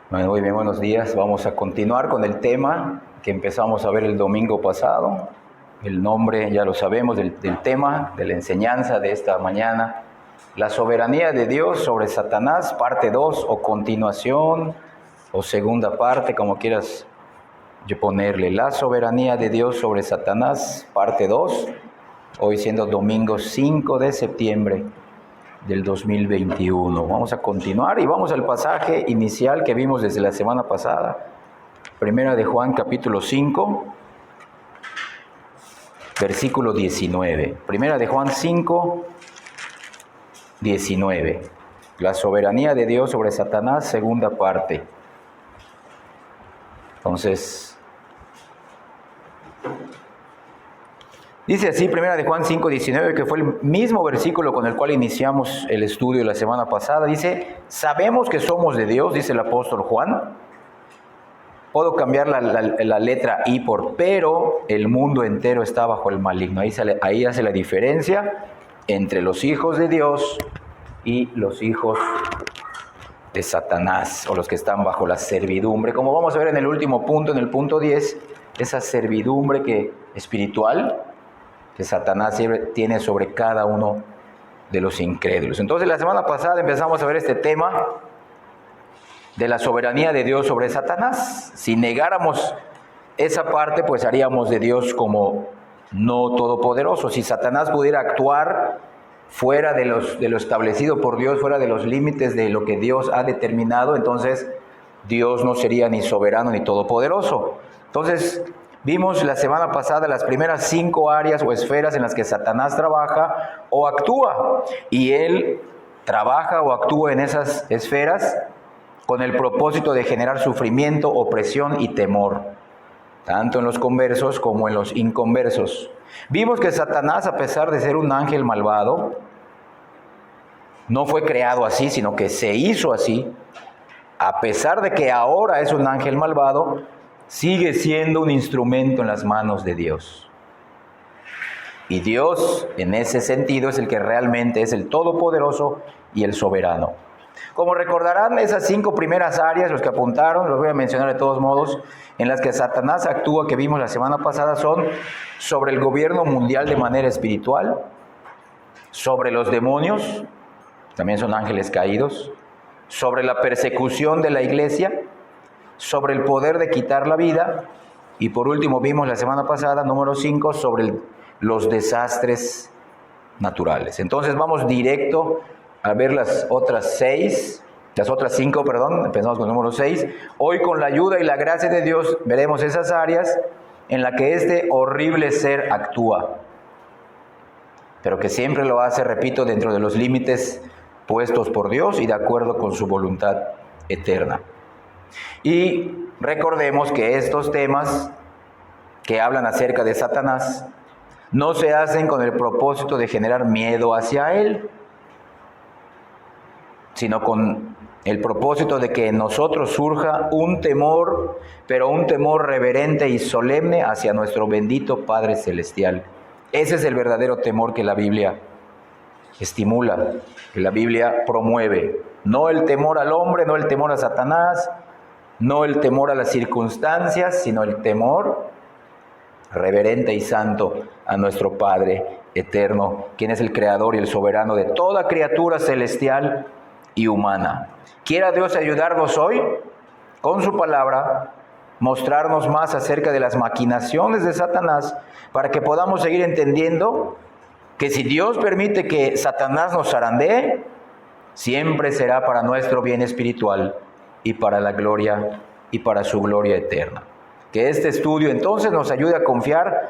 Bueno, muy bien, buenos días. Vamos a continuar con el tema que empezamos a ver el domingo pasado. El nombre ya lo sabemos del tema, de la enseñanza de esta mañana. La soberanía de Dios sobre Satanás, parte 2 o continuación o segunda parte, como quieras ponerle. La soberanía de Dios sobre Satanás, parte 2, hoy siendo domingo 5 de septiembre del 2021. Vamos a continuar y vamos al pasaje inicial que vimos desde la semana pasada. Primera de Juan, capítulo 5, versículo 19. Primera de Juan 5, 19. La soberanía de Dios sobre Satanás, segunda parte. Entonces, dice así, Primera de Juan 5, 19, que fue el mismo versículo con el cual iniciamos el estudio la semana pasada. Dice, sabemos que somos de Dios, dice el apóstol Juan. Puedo cambiar la letra I por pero, el mundo entero está bajo el maligno. Ahí hace la diferencia entre los hijos de Dios y los hijos de Satanás, o los que están bajo la servidumbre. Como vamos a ver en el último punto, en el punto 10, esa servidumbre espiritual que Satanás tiene sobre cada uno de los incrédulos. Entonces, la semana pasada empezamos a ver este tema de la soberanía de Dios sobre Satanás. Si negáramos esa parte, pues haríamos de Dios como no todopoderoso. Si Satanás pudiera actuar fuera de lo establecido por Dios, fuera de los límites de lo que Dios ha determinado, entonces Dios no sería ni soberano ni todopoderoso. Entonces, vimos la semana pasada las primeras 5 áreas o esferas en las que Satanás trabaja o actúa. Y él trabaja o actúa en esas esferas con el propósito de generar sufrimiento, opresión y temor, tanto en los conversos como en los inconversos. Vimos que Satanás, a pesar de ser un ángel malvado, no fue creado así, sino que se hizo así. A pesar de que ahora es un ángel malvado, sigue siendo un instrumento en las manos de Dios. Y Dios, en ese sentido, es el que realmente es el todopoderoso y el soberano. Como recordarán, esas 5 primeras áreas, los que apuntaron, los voy a mencionar de todos modos, en las que Satanás actúa, que vimos la semana pasada, son sobre el gobierno mundial de manera espiritual, sobre los demonios, también son ángeles caídos, sobre la persecución de la iglesia, sobre el poder de quitar la vida, y por último vimos la semana pasada, número 5, sobre los desastres naturales. Entonces vamos directo a ver las otras 5, empezamos con el número 6. Hoy, con la ayuda y la gracia de Dios, veremos esas áreas en las que este horrible ser actúa, pero que siempre lo hace, repito, dentro de los límites puestos por Dios y de acuerdo con su voluntad eterna. Y recordemos que estos temas que hablan acerca de Satanás no se hacen con el propósito de generar miedo hacia él, sino con el propósito de que en nosotros surja un temor, pero un temor reverente y solemne hacia nuestro bendito Padre Celestial. Ese es el verdadero temor que la Biblia estimula, que la Biblia promueve. No el temor al hombre, no el temor a Satanás, no el temor a las circunstancias, sino el temor reverente y santo a nuestro Padre eterno, quien es el creador y el soberano de toda criatura celestial y humana. Quiera Dios ayudarnos hoy con su palabra, mostrarnos más acerca de las maquinaciones de Satanás, para que podamos seguir entendiendo que si Dios permite que Satanás nos zarandee, siempre será para nuestro bien espiritual y para la gloria y para su gloria eterna. Que este estudio entonces nos ayude a confiar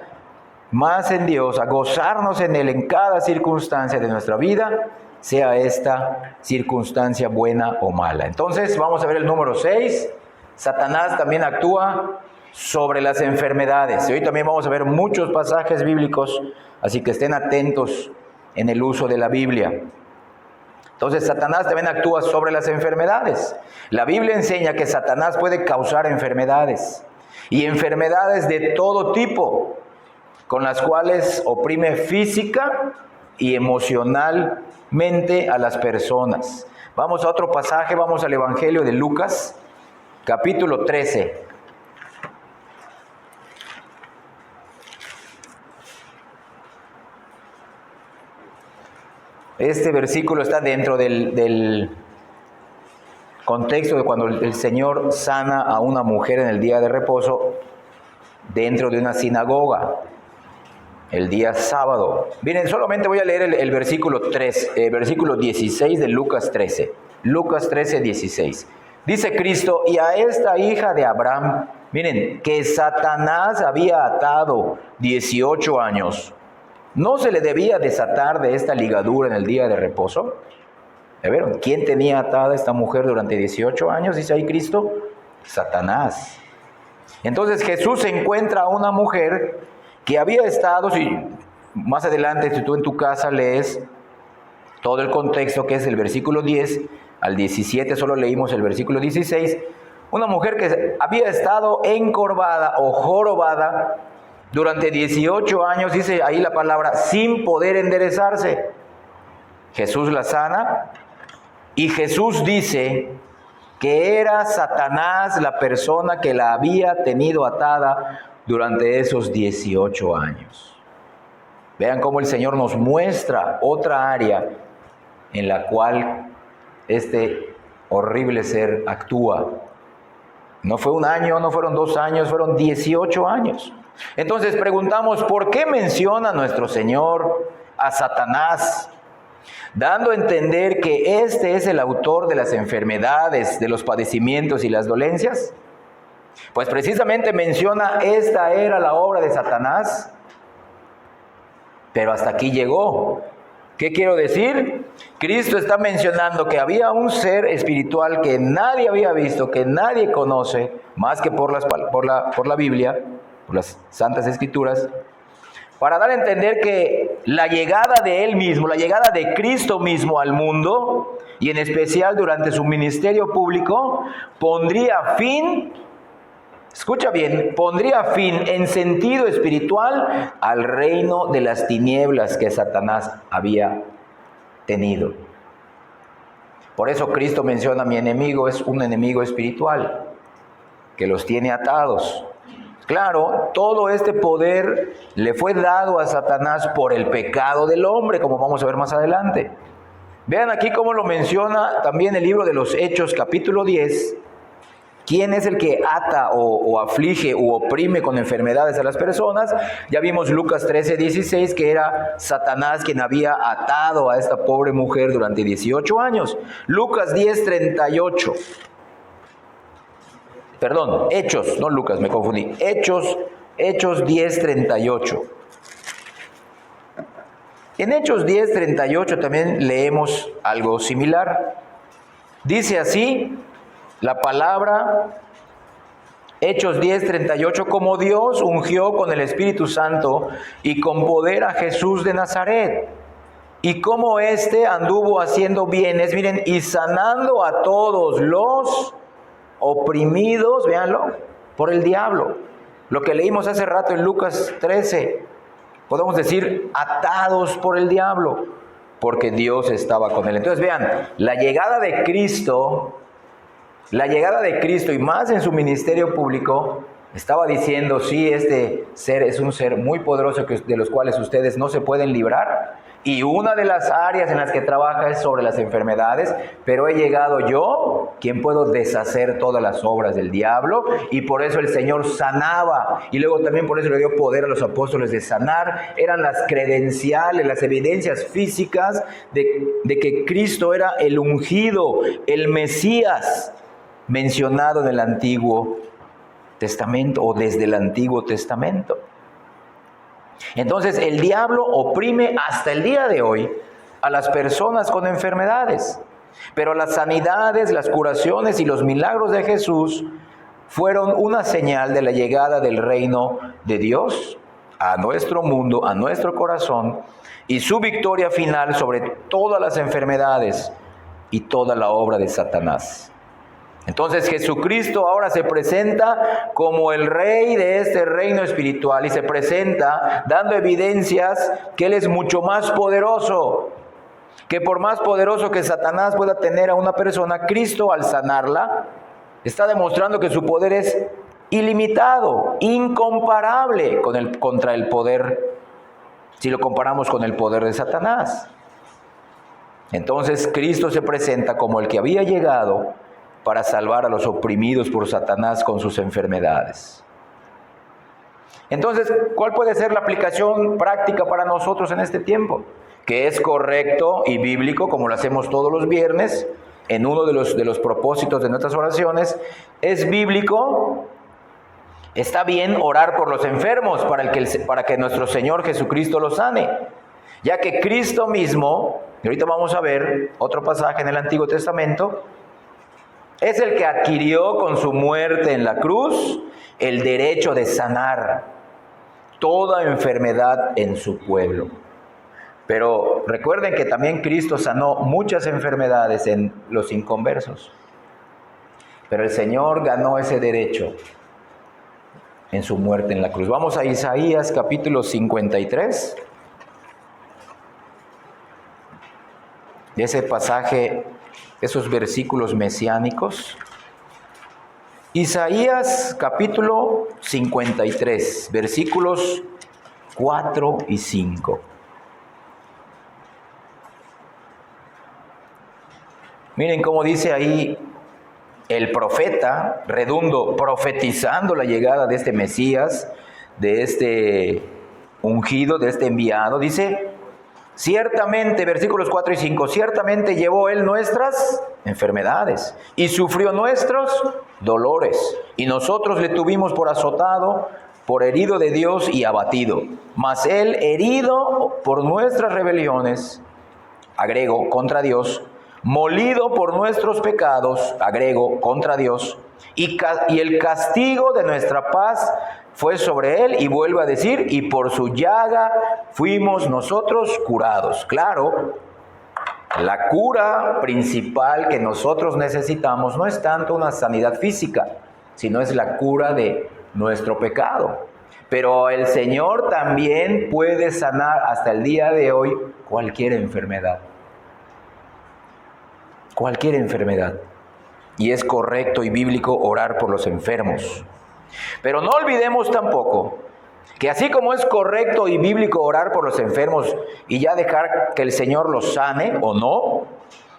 más en Dios, a gozarnos en Él en cada circunstancia de nuestra vida, sea esta circunstancia buena o mala. Entonces vamos a ver el número 6. Satanás también actúa sobre las enfermedades. Y hoy también vamos a ver muchos pasajes bíblicos, así que estén atentos en el uso de la Biblia. Entonces Satanás también actúa sobre las enfermedades. La Biblia enseña que Satanás puede causar enfermedades, y enfermedades de todo tipo, con las cuales oprime física y emocionalmente a las personas. Vamos a otro pasaje, vamos al Evangelio de Lucas, capítulo 13. Este versículo está dentro del contexto de cuando el Señor sana a una mujer en el día de reposo dentro de una sinagoga, el día sábado. Miren, solamente voy a leer el versículo 16 de Lucas 13. Lucas 13, 16. Dice Cristo: y a esta hija de Abraham, miren, que Satanás había atado 18 años, ¿no se le debía desatar de esta ligadura en el día de reposo? ¿Ya vieron? ¿Quién tenía atada a esta mujer durante 18 años? Dice ahí Cristo: Satanás. Entonces Jesús encuentra a una mujer que había estado, si más adelante, si tú en tu casa lees todo el contexto, que es el versículo 10 al 17, solo leímos el versículo 16, una mujer que había estado encorvada o jorobada durante 18 años, dice ahí la palabra, sin poder enderezarse. Jesús la sana y Jesús dice que era Satanás la persona que la había tenido atada durante esos 18 años. Vean cómo el Señor nos muestra otra área en la cual este horrible ser actúa. No fue un año, no fueron 2 años, fueron 18 años. Entonces preguntamos, ¿por qué menciona nuestro Señor a Satanás? Dando a entender que este es el autor de las enfermedades, de los padecimientos y las dolencias. Pues precisamente menciona, esta era la obra de Satanás, pero hasta aquí llegó. ¿Qué quiero decir? Cristo está mencionando que había un ser espiritual que nadie había visto, que nadie conoce, más que por la Biblia, por las Santas Escrituras, para dar a entender que la llegada de Él mismo, la llegada de Cristo mismo al mundo, y en especial durante su ministerio público, pondría fin, escucha bien, pondría fin en sentido espiritual al reino de las tinieblas que Satanás había tenido. Por eso Cristo menciona: mi enemigo es un enemigo espiritual, que los tiene atados. Claro, todo este poder le fue dado a Satanás por el pecado del hombre, como vamos a ver más adelante. Vean aquí cómo lo menciona también el libro de los Hechos, capítulo 10. ¿Quién es el que ata o aflige o oprime con enfermedades a las personas? Ya vimos Lucas 13, 16, que era Satanás quien había atado a esta pobre mujer durante 18 años. Lucas 10, 38. Perdón, Hechos, no Lucas, me confundí. Hechos 10, 38. En Hechos 10, 38 también leemos algo similar. Dice así la palabra, Hechos 10, 38, como Dios ungió con el Espíritu Santo y con poder a Jesús de Nazaret, y como éste anduvo haciendo bienes, miren, y sanando a todos los oprimidos, véanlo, por el diablo. Lo que leímos hace rato en Lucas 13, podemos decir atados por el diablo, porque Dios estaba con él. Entonces vean, la llegada de Cristo y más en su ministerio público, estaba diciendo, sí, este ser es un ser muy poderoso de los cuales ustedes no se pueden librar. Y una de las áreas en las que trabaja es sobre las enfermedades, pero he llegado yo, quien puedo deshacer todas las obras del diablo, y por eso el Señor sanaba, y luego también por eso le dio poder a los apóstoles de sanar. Eran las credenciales, las evidencias físicas de que Cristo era el ungido, el Mesías, mencionado en el Antiguo Testamento o desde el Antiguo Testamento. Entonces el diablo oprime hasta el día de hoy a las personas con enfermedades, pero las sanidades, las curaciones y los milagros de Jesús fueron una señal de la llegada del reino de Dios a nuestro mundo, a nuestro corazón, y su victoria final sobre todas las enfermedades y toda la obra de Satanás. Entonces Jesucristo ahora se presenta como el rey de este reino espiritual y se presenta dando evidencias que Él es mucho más poderoso, que por más poderoso que Satanás pueda tener a una persona, Cristo al sanarla, Está demostrando que su poder es ilimitado, incomparable contra el poder, si lo comparamos con el poder de Satanás. Entonces Cristo se presenta como el que había llegado para salvar a los oprimidos por Satanás con sus enfermedades. Entonces, ¿cuál puede ser la aplicación práctica para nosotros en este tiempo? Que es correcto y bíblico, como lo hacemos todos los viernes, en uno de los propósitos de nuestras oraciones. Es bíblico, está bien orar por los enfermos para que nuestro Señor Jesucristo los sane, ya que Cristo mismo, y ahorita vamos a ver otro pasaje en el Antiguo Testamento, es el que adquirió con su muerte en la cruz el derecho de sanar toda enfermedad en su pueblo. Pero recuerden que también Cristo sanó muchas enfermedades en los inconversos. Pero el Señor ganó ese derecho en su muerte en la cruz. Vamos a Isaías capítulo 53. De ese pasaje, esos versículos mesiánicos. Isaías capítulo 53, versículos 4 y 5. Miren cómo dice ahí el profeta, profetizando la llegada de este Mesías, de este ungido, de este enviado. Dice, ciertamente, versículos 4 y 5, ciertamente llevó él nuestras enfermedades y sufrió nuestros dolores, y nosotros le tuvimos por azotado, por herido de Dios y abatido. Mas él herido por nuestras rebeliones, agrego, contra Dios, molido por nuestros pecados, agrego, contra Dios, y el castigo de nuestra paz fue sobre él, y vuelve a decir, y por su llaga fuimos nosotros curados. Claro, la cura principal que nosotros necesitamos no es tanto una sanidad física, sino es la cura de nuestro pecado. Pero el Señor también puede sanar hasta el día de hoy cualquier enfermedad. Cualquier enfermedad. Y es correcto y bíblico orar por los enfermos. Pero no olvidemos tampoco que así como es correcto y bíblico orar por los enfermos y ya dejar que el Señor los sane o no,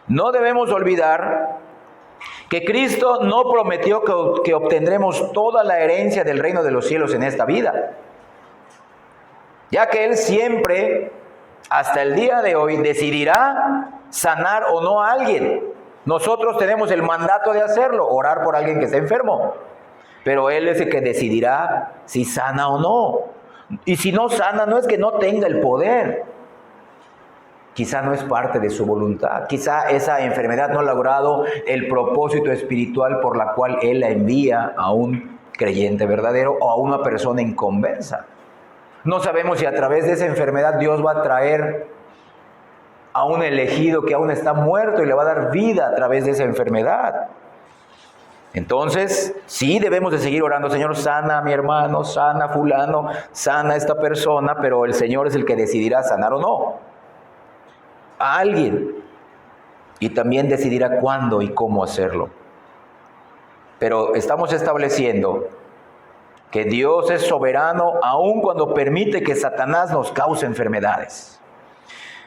no debemos olvidar que Cristo no prometió que obtendremos toda la herencia del reino de los cielos en esta vida, ya que Él siempre, hasta el día de hoy, decidirá sanar o no a alguien. Nosotros tenemos el mandato de hacerlo, orar por alguien que está enfermo. Pero Él es el que decidirá si sana o no. Y si no sana, no es que no tenga el poder. Quizá no es parte de su voluntad. Quizá esa enfermedad no ha logrado el propósito espiritual por la cual Él la envía a un creyente verdadero o a una persona inconversa. No sabemos si a través de esa enfermedad Dios va a traer a un elegido que aún está muerto y le va a dar vida a través de esa enfermedad. Entonces, sí debemos de seguir orando, Señor, sana a mi hermano, sana a fulano, sana a esta persona, pero el Señor es el que decidirá sanar o no a alguien. Y también decidirá cuándo y cómo hacerlo. Pero estamos estableciendo que Dios es soberano aun cuando permite que Satanás nos cause enfermedades.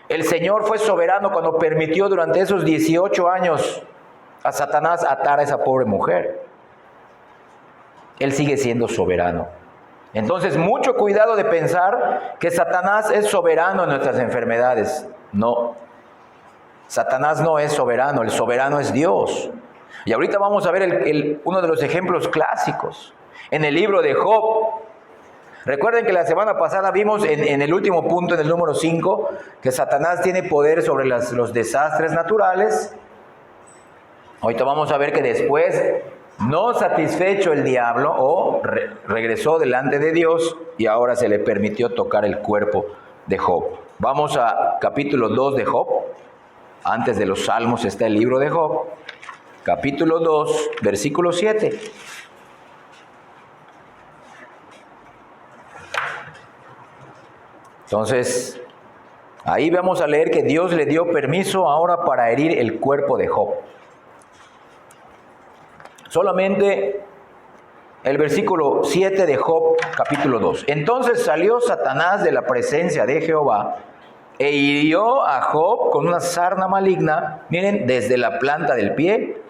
El Señor fue soberano cuando permitió durante esos 18 años a Satanás atar a esa pobre mujer. Él sigue siendo soberano. Entonces, mucho cuidado de pensar que Satanás es soberano en nuestras enfermedades. No. Satanás no es soberano, el soberano es Dios. Y ahorita vamos a ver uno de los ejemplos clásicos. En el libro de Job. Recuerden que la semana pasada vimos en el último punto, en el número 5, que Satanás tiene poder sobre los desastres naturales. Ahorita vamos a ver que después, no satisfecho el diablo, regresó delante de Dios y ahora se le permitió tocar el cuerpo de Job. Vamos a capítulo 2 de Job. Antes de los Salmos está el libro de Job. Capítulo 2, versículo 7. Entonces, ahí vamos a leer que Dios le dio permiso ahora para herir el cuerpo de Job. Solamente el versículo 7 de Job, capítulo 2. Entonces salió Satanás de la presencia de Jehová e hirió a Job con una sarna maligna, miren, desde la planta del pie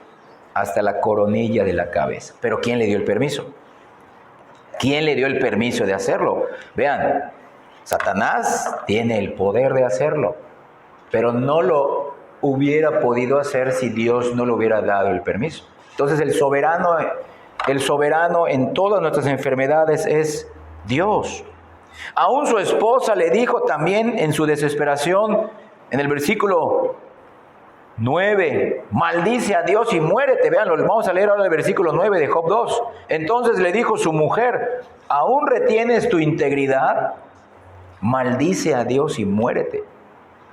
hasta la coronilla de la cabeza. Pero ¿quién le dio el permiso? ¿Quién le dio el permiso de hacerlo? Vean, Satanás tiene el poder de hacerlo, pero no lo hubiera podido hacer si Dios no le hubiera dado el permiso. Entonces el soberano en todas nuestras enfermedades es Dios. Aún su esposa le dijo también en su desesperación, en el versículo 9, maldice a Dios y muérete. Veanlo, vamos a leer ahora el versículo 9 de Job 2. Entonces le dijo su mujer, ¿aún retienes tu integridad? Maldice a Dios y muérete.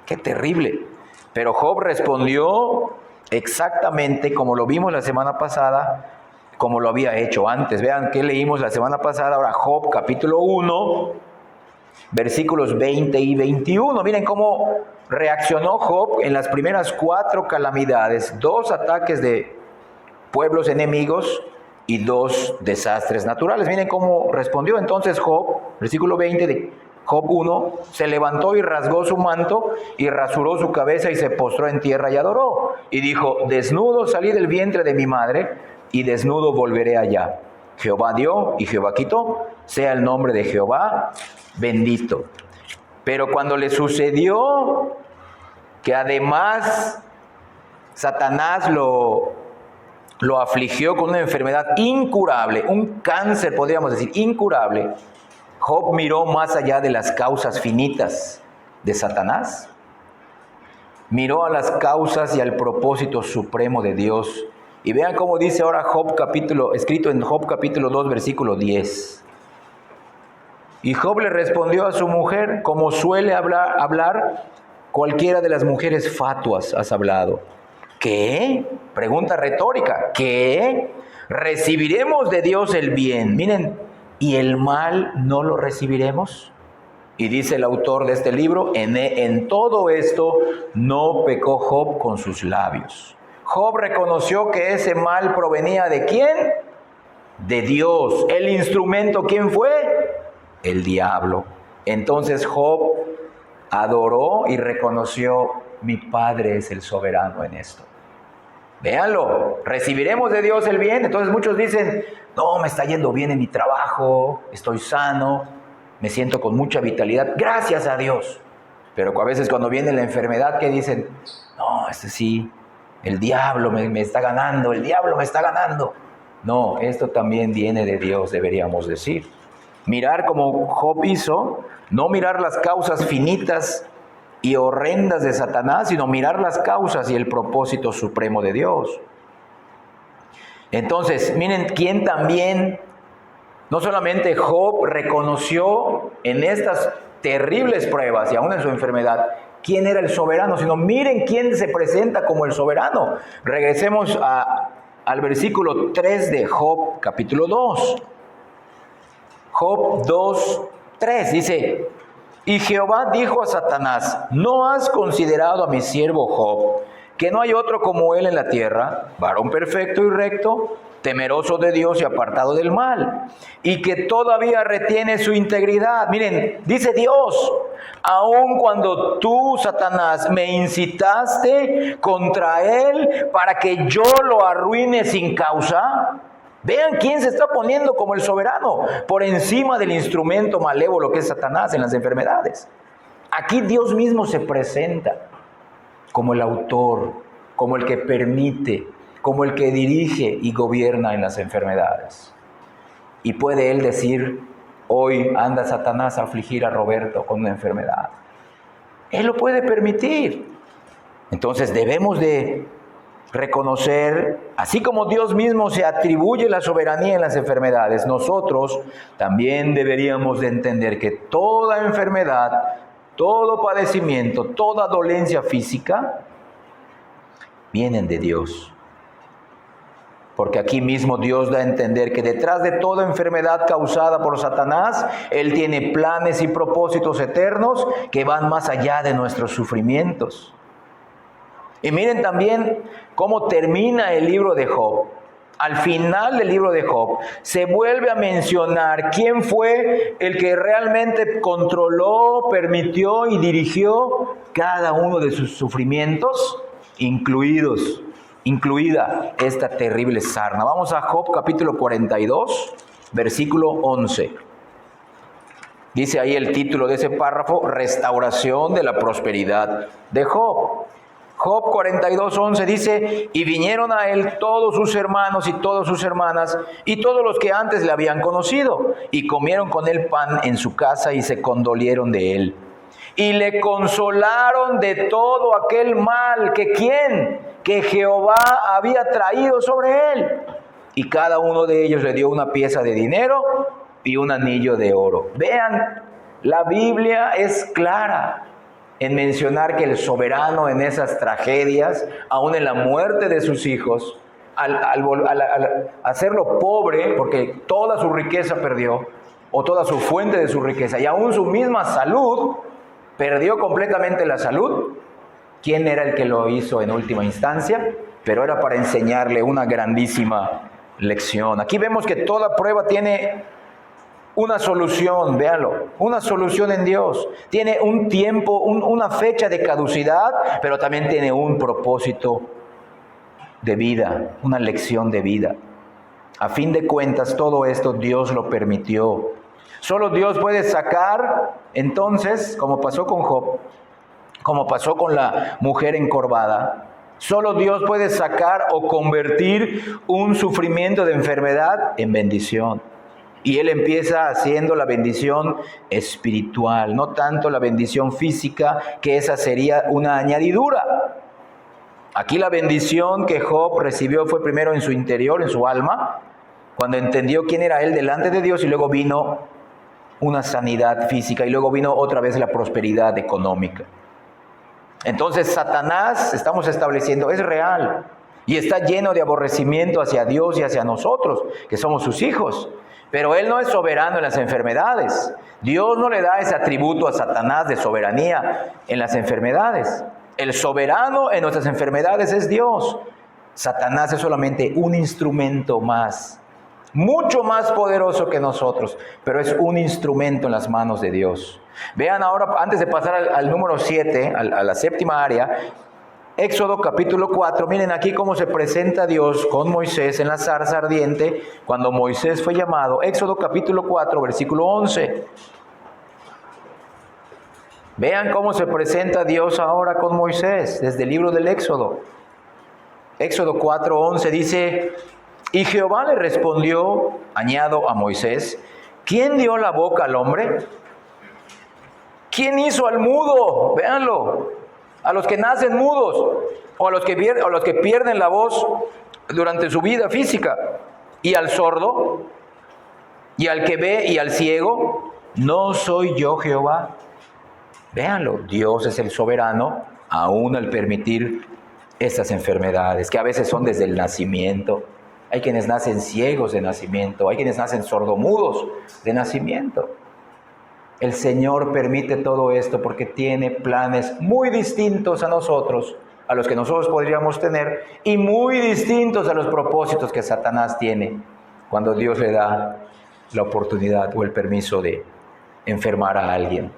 Qué terrible. Pero Job respondió exactamente como lo vimos la semana pasada, como lo había hecho antes. Vean qué leímos la semana pasada. Ahora Job capítulo 1, versículos 20 y 21. Miren cómo reaccionó Job en las primeras 4 calamidades, 2 ataques de pueblos enemigos y 2 desastres naturales. Miren cómo respondió entonces Job, versículo 20 de Job 1, se levantó y rasgó su manto y rasuró su cabeza y se postró en tierra y adoró. Y dijo, desnudo salí del vientre de mi madre y desnudo volveré allá. Jehová dio y Jehová quitó, sea el nombre de Jehová bendito. Pero cuando le sucedió que además Satanás lo afligió con una enfermedad incurable, un cáncer podríamos decir incurable, Job miró más allá de las causas finitas de Satanás, miró a las causas y al propósito supremo de Dios. Y vean cómo dice ahora escrito en Job capítulo 2, versículo 10. Y Job le respondió a su mujer, como suele hablar cualquiera de las mujeres fatuas has hablado. ¿Qué? Pregunta retórica. ¿Qué? ¿Recibiremos de Dios el bien? Miren, ¿y el mal no lo recibiremos? Y dice el autor de este libro, en todo esto no pecó Job con sus labios. Job reconoció que ese mal provenía ¿de quién? De Dios. ¿El instrumento quién fue? El diablo. Entonces Job adoró y reconoció, mi Padre es el soberano en esto. Véanlo, recibiremos de Dios el bien. Entonces muchos dicen, no, me está yendo bien en mi trabajo, estoy sano, me siento con mucha vitalidad, gracias a Dios. Pero a veces cuando viene la enfermedad, ¿qué dicen? No, sí, el diablo me está ganando, el diablo me está ganando. No, esto también viene de Dios, deberíamos decir. Mirar como Job hizo, no mirar las causas finitas y horrendas de Satanás, sino mirar las causas y el propósito supremo de Dios. Entonces, miren quién también, no solamente Job reconoció en estas terribles pruebas y aún en su enfermedad, quién era el soberano, sino miren quién se presenta como el soberano. Regresemos al versículo 3 de Job, capítulo 2. Job 2, 3 dice, y Jehová dijo a Satanás, ¿no has considerado a mi siervo Job, que no hay otro como él en la tierra, varón perfecto y recto, temeroso de Dios y apartado del mal, y que todavía retiene su integridad? Miren, dice Dios, aun cuando tú, Satanás, me incitaste contra él para que yo lo arruine sin causa. Vean quién se está poniendo como el soberano, por encima del instrumento malévolo que es Satanás en las enfermedades. Aquí Dios mismo se presenta como el autor, como el que permite, como el que dirige y gobierna en las enfermedades. Y puede Él decir, hoy anda Satanás a afligir a Roberto con una enfermedad. Él lo puede permitir. Entonces debemos de reconocer, así como Dios mismo se atribuye la soberanía en las enfermedades, nosotros también deberíamos de entender que toda enfermedad, todo padecimiento, toda dolencia física, vienen de Dios. Porque aquí mismo Dios da a entender que detrás de toda enfermedad causada por Satanás, Él tiene planes y propósitos eternos que van más allá de nuestros sufrimientos. Y miren también cómo termina el libro de Job. al final del libro de Job, se vuelve a mencionar quién fue el que realmente controló, permitió y dirigió cada uno de sus sufrimientos, incluida esta terrible sarna. Vamos a Job capítulo 42, versículo 11. Dice ahí el título de ese párrafo: Restauración de la prosperidad de Job. Job 42:11 dice: y vinieron a él todos sus hermanos y todas sus hermanas y todos los que antes le habían conocido, y comieron con él pan en su casa y se condolieron de él. Y le consolaron de todo aquel mal que Jehová había traído sobre él. Y cada uno de ellos le dio una pieza de dinero y un anillo de oro. Vean, la Biblia es clara en mencionar que el soberano en esas tragedias, aún en la muerte de sus hijos, al hacerlo pobre, porque toda su riqueza perdió, o toda su fuente de su riqueza, y aún su misma salud, perdió completamente la salud. ¿Quién era el que lo hizo en última instancia? Pero era para enseñarle una grandísima lección. Aquí vemos que toda prueba tiene una solución, véanlo, una solución en Dios. Tiene un tiempo, una fecha de caducidad, pero también tiene un propósito de vida, una lección de vida. A fin de cuentas, todo esto Dios lo permitió. Solo Dios puede sacar, entonces, como pasó con Job, como pasó con la mujer encorvada, solo Dios puede sacar o convertir un sufrimiento de enfermedad en bendición. Y Él empieza haciendo la bendición espiritual, no tanto la bendición física, que esa sería una añadidura. Aquí la bendición que Job recibió fue primero en su interior, en su alma, cuando entendió quién era él delante de Dios, y luego vino una sanidad física, y luego vino otra vez la prosperidad económica. Entonces Satanás, estamos estableciendo, es real y está lleno de aborrecimiento hacia Dios y hacia nosotros, que somos sus hijos. Pero Él no es soberano en las enfermedades. Dios no le da ese atributo a Satanás de soberanía en las enfermedades. El soberano en nuestras enfermedades es Dios. Satanás es solamente un instrumento más, mucho más poderoso que nosotros, pero es un instrumento en las manos de Dios. Vean ahora, antes de pasar al número 7, a la séptima área, Éxodo capítulo 4, miren aquí cómo se presenta Dios con Moisés en la zarza ardiente cuando Moisés fue llamado. Éxodo capítulo 4, versículo 11. Vean cómo se presenta Dios ahora con Moisés desde el libro del Éxodo. Éxodo 4:11 dice: y Jehová le respondió, añado a Moisés, ¿quién dio la boca al hombre? ¿Quién hizo al mudo? Véanlo, a los que nacen mudos, o a los que pierden la voz durante su vida física, y al sordo, y al que ve, y al ciego. ¿No soy yo Jehová? Véanlo, Dios es el soberano, aún al permitir estas enfermedades, que a veces son desde el nacimiento. Hay quienes nacen ciegos de nacimiento, hay quienes nacen sordomudos de nacimiento. El Señor permite todo esto porque tiene planes muy distintos a nosotros, a los que nosotros podríamos tener, y muy distintos a los propósitos que Satanás tiene cuando Dios le da la oportunidad o el permiso de enfermar a alguien.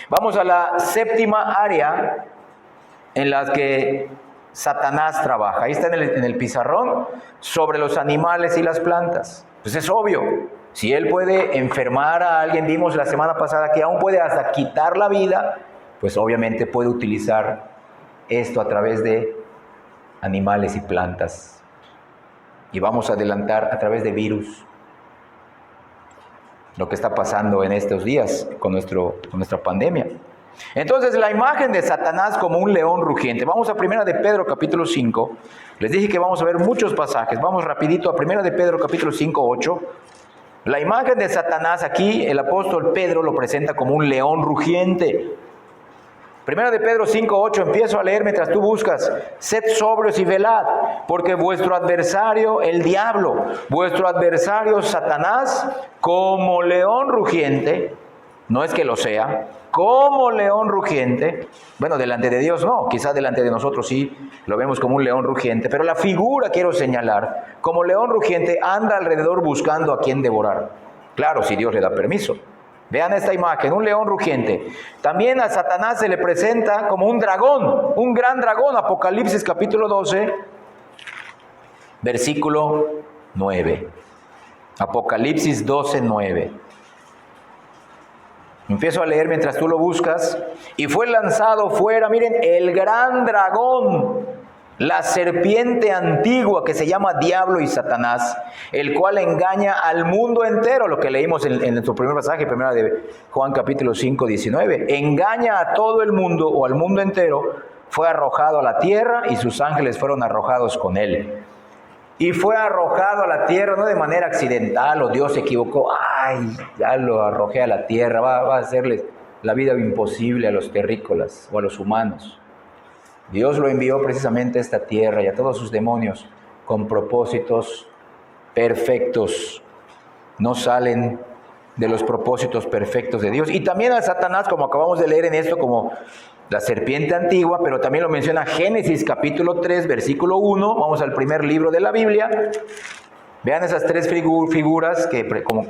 Vamos a la séptima área en la que Satanás trabaja. Ahí está en el pizarrón, sobre los animales y las plantas. Pues es obvio. Si él puede enfermar a alguien, vimos la semana pasada que aún puede hasta quitar la vida, pues obviamente puede utilizar esto a través de animales y plantas. Y vamos a adelantar a través de virus lo que está pasando en estos días con nuestra pandemia. Entonces, la imagen de Satanás como un león rugiente. Vamos a 1 de Pedro capítulo 5. Les dije que vamos a ver muchos pasajes. Vamos rapidito a 1 de Pedro capítulo 5, 8. La imagen de Satanás aquí, el apóstol Pedro lo presenta como un león rugiente. 1 de Pedro 5, 8, empiezo a leer mientras tú buscas. Sed sobrios y velad, porque vuestro adversario, el diablo, vuestro adversario Satanás, como león rugiente, no es que lo sea, como león rugiente. Bueno, delante de Dios no, quizás delante de nosotros sí lo vemos como un león rugiente, pero la figura quiero señalar, como león rugiente anda alrededor buscando a quien devorar. Claro, si Dios le da permiso. Vean esta imagen, un león rugiente. También a Satanás se le presenta como un dragón, un gran dragón. Apocalipsis capítulo 12, versículo 9. Apocalipsis 12, 9. Empiezo a leer mientras tú lo buscas. Y fue lanzado fuera, miren, el gran dragón, la serpiente antigua que se llama Diablo y Satanás, el cual engaña al mundo entero, lo que leímos en nuestro primer pasaje, primera de Juan capítulo 5, 19. Engaña a todo el mundo o al mundo entero, fue arrojado a la tierra y sus ángeles fueron arrojados con él. Y fue arrojado a la tierra, no de manera accidental o Dios se equivocó, ay, ya lo arrojé a la tierra, va a hacerles la vida imposible a los terrícolas o a los humanos. Dios lo envió precisamente a esta tierra y a todos sus demonios con propósitos perfectos. No salen de los propósitos perfectos de Dios. Y también a Satanás, como acabamos de leer en esto, como la serpiente antigua, pero también lo menciona Génesis capítulo 3, versículo 1. Vamos al primer libro de la Biblia. Vean esas tres figuras que como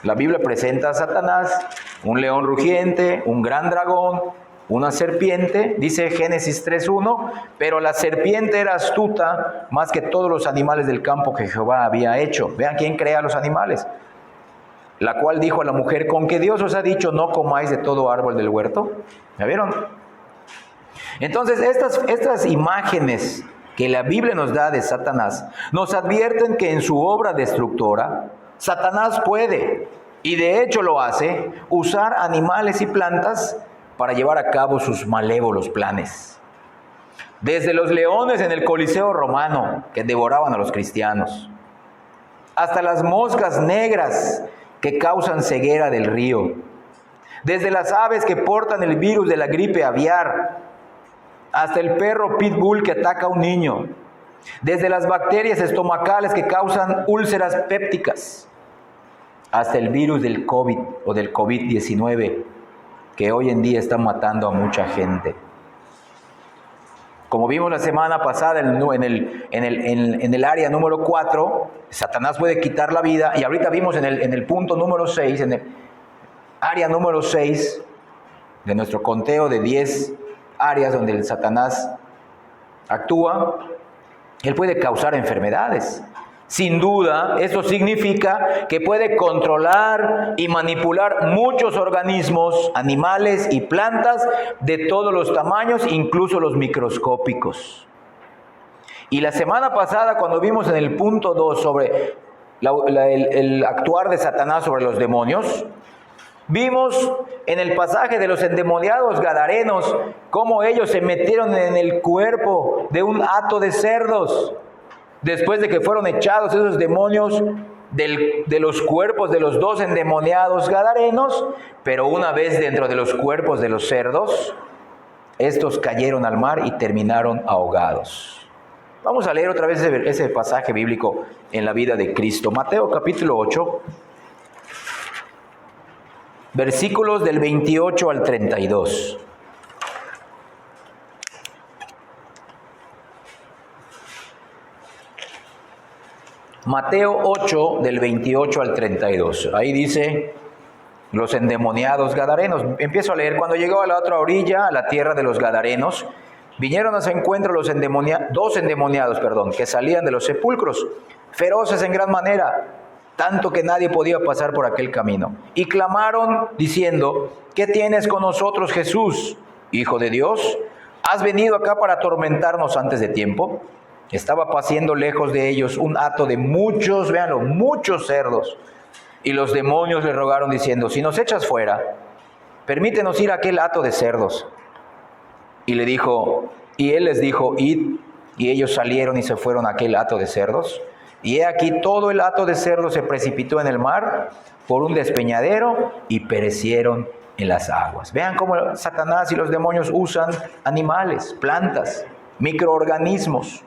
la Biblia presenta a Satanás: un león rugiente, un gran dragón, una serpiente. Dice Génesis 3:1, pero la serpiente era astuta más que todos los animales del campo que Jehová había hecho. Vean quién crea los animales. La cual dijo a la mujer: ¿con que Dios os ha dicho no comáis de todo árbol del huerto? ¿Ya vieron? Entonces estas imágenes que la Biblia nos da de Satanás nos advierten que en su obra destructora Satanás puede, y de hecho lo hace, usar animales y plantas para llevar a cabo sus malévolos planes. Desde los leones en el Coliseo romano que devoraban a los cristianos, hasta las moscas negras que causan ceguera del río, desde las aves que portan el virus de la gripe aviar, hasta el perro pitbull que ataca a un niño, desde las bacterias estomacales que causan úlceras pépticas, hasta el virus del COVID o del COVID-19 que hoy en día está matando a mucha gente. Como vimos la semana pasada en el área número 4, Satanás puede quitar la vida, y ahorita vimos en el punto número 6, en el área número 6 de nuestro conteo de 10 áreas donde el Satanás actúa. Él puede causar enfermedades. Sin duda, eso significa que puede controlar y manipular muchos organismos, animales y plantas de todos los tamaños, incluso los microscópicos. Y la semana pasada, cuando vimos en el punto 2 sobre el actuar de Satanás sobre los demonios, vimos en el pasaje de los endemoniados gadarenos cómo ellos se metieron en el cuerpo de un hato de cerdos, después de que fueron echados esos demonios de los cuerpos de los dos endemoniados gadarenos. Pero una vez dentro de los cuerpos de los cerdos, estos cayeron al mar y terminaron ahogados. Vamos a leer otra vez ese pasaje bíblico en la vida de Cristo. Mateo capítulo 8, versículos del 28 al 32. Mateo 8, del 28 al 32. Ahí dice: los endemoniados gadarenos. Empiezo a leer. Cuando llegó a la otra orilla, a la tierra de los gadarenos, vinieron a su encuentro dos endemoniados, que salían de los sepulcros, feroces en gran manera, tanto que nadie podía pasar por aquel camino. Y clamaron diciendo: ¿qué tienes con nosotros, Jesús, Hijo de Dios? ¿Has venido acá para atormentarnos antes de tiempo? Estaba paciendo lejos de ellos un hato de muchos, véanlo, muchos cerdos. Y los demonios le rogaron diciendo: si nos echas fuera, permítenos ir a aquel hato de cerdos. Y él les dijo: id. Y ellos salieron y se fueron a aquel hato de cerdos. Y he aquí todo el hato de cerdos se precipitó en el mar por un despeñadero y perecieron en las aguas. Vean cómo Satanás y los demonios usan animales, plantas, microorganismos.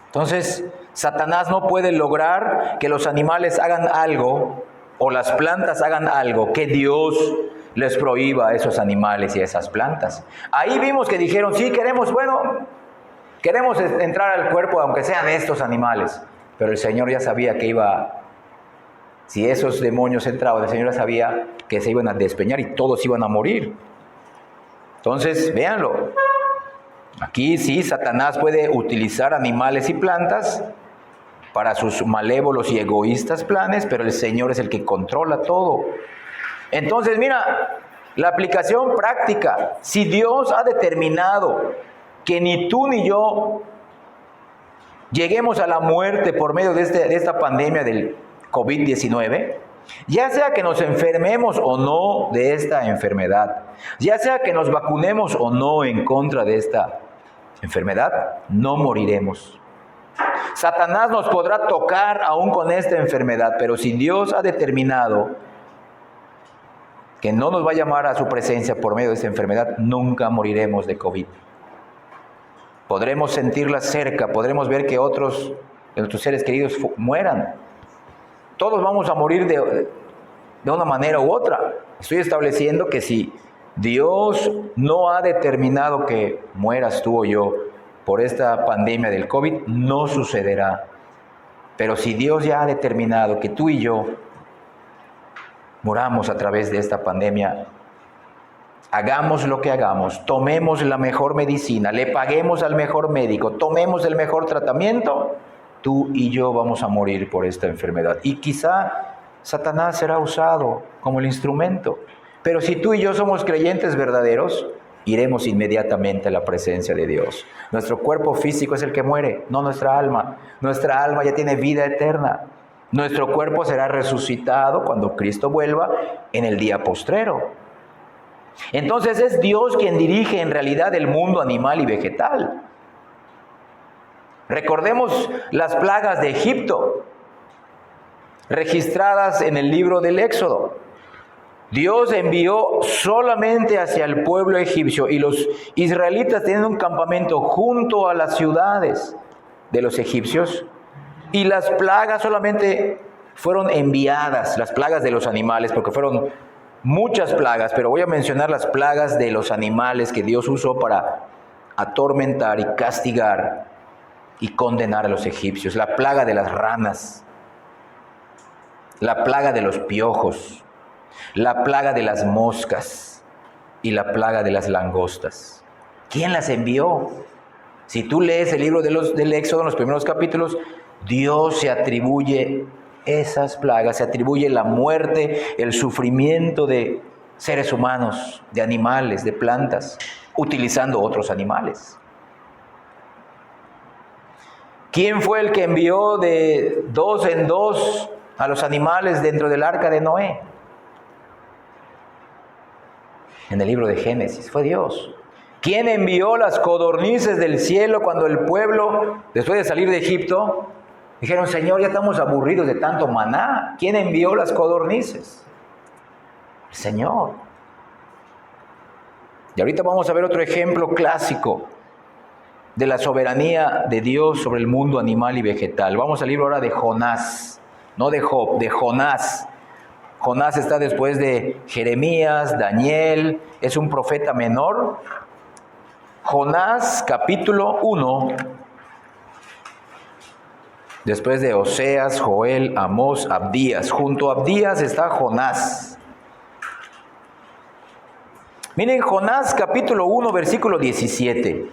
Entonces, Satanás no puede lograr que los animales hagan algo o las plantas hagan algo que Dios les prohíba a esos animales y a esas plantas. Ahí vimos que dijeron, sí, queremos entrar al cuerpo aunque sean de estos animales. Pero el Señor ya sabía que si esos demonios entraban, el Señor ya sabía que se iban a despeñar y todos iban a morir. Entonces, véanlo. Aquí sí, Satanás puede utilizar animales y plantas para sus malévolos y egoístas planes, pero el Señor es el que controla todo. Entonces, mira, la aplicación práctica. Si Dios ha determinado que ni tú ni yo lleguemos a la muerte por medio de esta pandemia del COVID-19, ya sea que nos enfermemos o no de esta enfermedad, ya sea que nos vacunemos o no en contra de esta enfermedad, no moriremos. Satanás nos podrá tocar aún con esta enfermedad, pero si Dios ha determinado que no nos va a llamar a su presencia por medio de esta enfermedad, nunca moriremos de COVID. Podremos sentirla cerca, podremos ver que otros de nuestros seres queridos mueran. Todos vamos a morir de una manera u otra. Estoy estableciendo que si Dios no ha determinado que mueras tú o yo por esta pandemia del COVID, no sucederá. Pero si Dios ya ha determinado que tú y yo muramos a través de esta pandemia, hagamos lo que hagamos, tomemos la mejor medicina, le paguemos al mejor médico, tomemos el mejor tratamiento, tú y yo vamos a morir por esta enfermedad. Y quizá Satanás será usado como el instrumento. Pero si tú y yo somos creyentes verdaderos, iremos inmediatamente a la presencia de Dios. Nuestro cuerpo físico es el que muere, no nuestra alma. Nuestra alma ya tiene vida eterna. Nuestro cuerpo será resucitado cuando Cristo vuelva en el día postrero. Entonces es Dios quien dirige en realidad el mundo animal y vegetal. Recordemos las plagas de Egipto, registradas en el libro del Éxodo. Dios envió solamente hacia el pueblo egipcio y los israelitas tenían un campamento junto a las ciudades de los egipcios y las plagas solamente fueron enviadas, las plagas de los animales, porque fueron muchas plagas, pero voy a mencionar las plagas de los animales que Dios usó para atormentar y castigar y condenar a los egipcios. La plaga de las ranas, la plaga de los piojos, la plaga de las moscas y la plaga de las langostas. ¿Quién las envió? Si tú lees el libro del Éxodo en los primeros capítulos, Dios se atribuye esas plagas, se atribuye la muerte, el sufrimiento de seres humanos, de animales, de plantas, utilizando otros animales. ¿Quién fue el que envió de 2 en 2 a los animales dentro del arca de Noé? En el libro de Génesis, fue Dios. ¿Quién envió las codornices del cielo cuando el pueblo, después de salir de Egipto, dijeron, Señor, ya estamos aburridos de tanto maná? ¿Quién envió las codornices? El Señor. Y ahorita vamos a ver otro ejemplo clásico de la soberanía de Dios sobre el mundo animal y vegetal. Vamos al libro ahora de Jonás, no de Job, de Jonás. Jonás está después de Jeremías, Daniel, es un profeta menor. Jonás, capítulo 1, después de Oseas, Joel, Amós, Abdías. Junto a Abdías está Jonás. Miren Jonás, capítulo 1, versículo 17.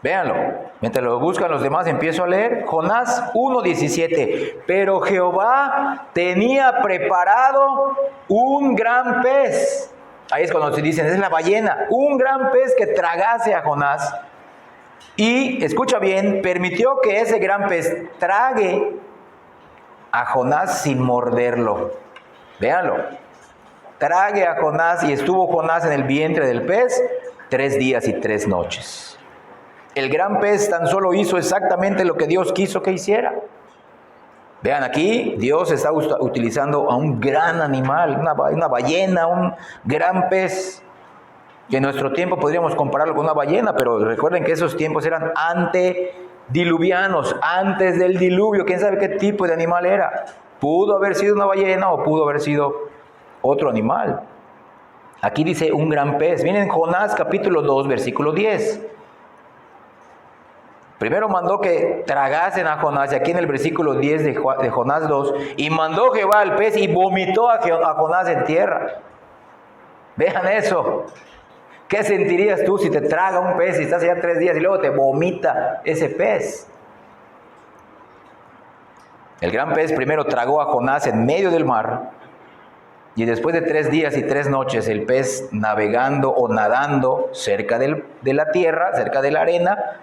Véanlo, mientras lo buscan los demás empiezo a leer. Jonás 1:17. Pero Jehová tenía preparado un gran pez. Ahí es cuando se dicen, es la ballena. Un gran pez que tragase a Jonás. Y, escucha bien, permitió que ese gran pez trague a Jonás sin morderlo. Véanlo. Trague a Jonás, y estuvo Jonás en el vientre del pez 3 días y 3 noches. El gran pez tan solo hizo exactamente lo que Dios quiso que hiciera. Vean aquí, Dios está utilizando a un gran animal, una ballena, un gran pez. Que en nuestro tiempo podríamos compararlo con una ballena, pero recuerden que esos tiempos eran antes diluvianos, antes del diluvio. ¿Quién sabe qué tipo de animal era? Pudo haber sido una ballena o pudo haber sido otro animal. Aquí dice un gran pez. Miren Jonás capítulo 2, versículo 10. Primero mandó que tragasen a Jonás, y aquí en el versículo 10 de Jonás 2, y mandó Jehová al pez y vomitó a Jonás en tierra. Vean eso. ¿Qué sentirías tú si te traga un pez y estás allá 3 días y luego te vomita ese pez? El gran pez primero tragó a Jonás en medio del mar, y después de 3 días y 3 noches el pez navegando o nadando cerca de la tierra, cerca de la arena,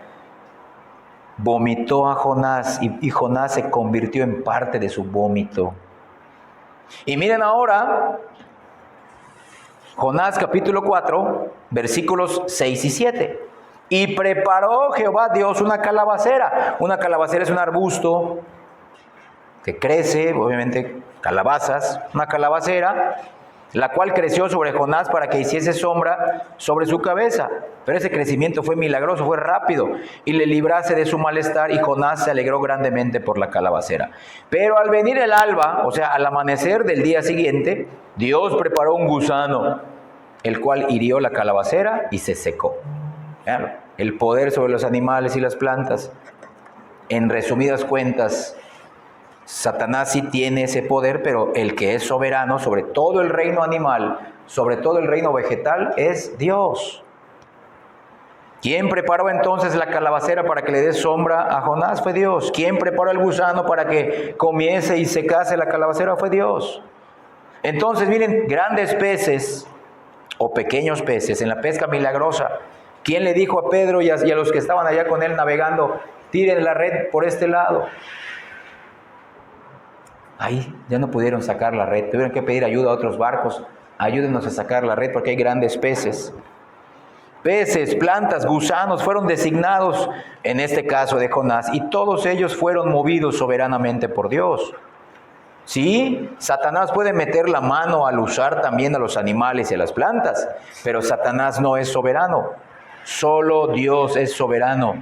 vomitó a Jonás, y Jonás se convirtió en parte de su vómito. Y miren ahora Jonás capítulo 4, versículos 6 y 7. Y preparó Jehová Dios una calabacera. Una calabacera es un arbusto que crece, obviamente calabazas, una calabacera, la cual creció sobre Jonás para que hiciese sombra sobre su cabeza. Pero ese crecimiento fue milagroso, fue rápido, y le librase de su malestar, y Jonás se alegró grandemente por la calabacera. Pero al venir el alba, o sea, al amanecer del día siguiente, Dios preparó un gusano, el cual hirió la calabacera y se secó. Claro, el poder sobre los animales y las plantas. En resumidas cuentas, Satanás sí tiene ese poder, pero el que es soberano sobre todo el reino animal, sobre todo el reino vegetal, es Dios. ¿Quién preparó entonces la calabacera para que le dé sombra a Jonás? Fue Dios. ¿Quién preparó el gusano para que comiese y secase la calabacera? Fue Dios. Entonces, miren, grandes peces o pequeños peces en la pesca milagrosa. ¿Quién le dijo a Pedro y a los que estaban allá con él navegando, tiren la red por este lado? Ahí ya no pudieron sacar la red, tuvieron que pedir ayuda a otros barcos. Ayúdenos a sacar la red porque hay grandes peces. Peces, plantas, gusanos fueron designados en este caso de Jonás, y todos ellos fueron movidos soberanamente por Dios. Sí, Satanás puede meter la mano al usar también a los animales y a las plantas, pero Satanás no es soberano. Solo Dios es soberano,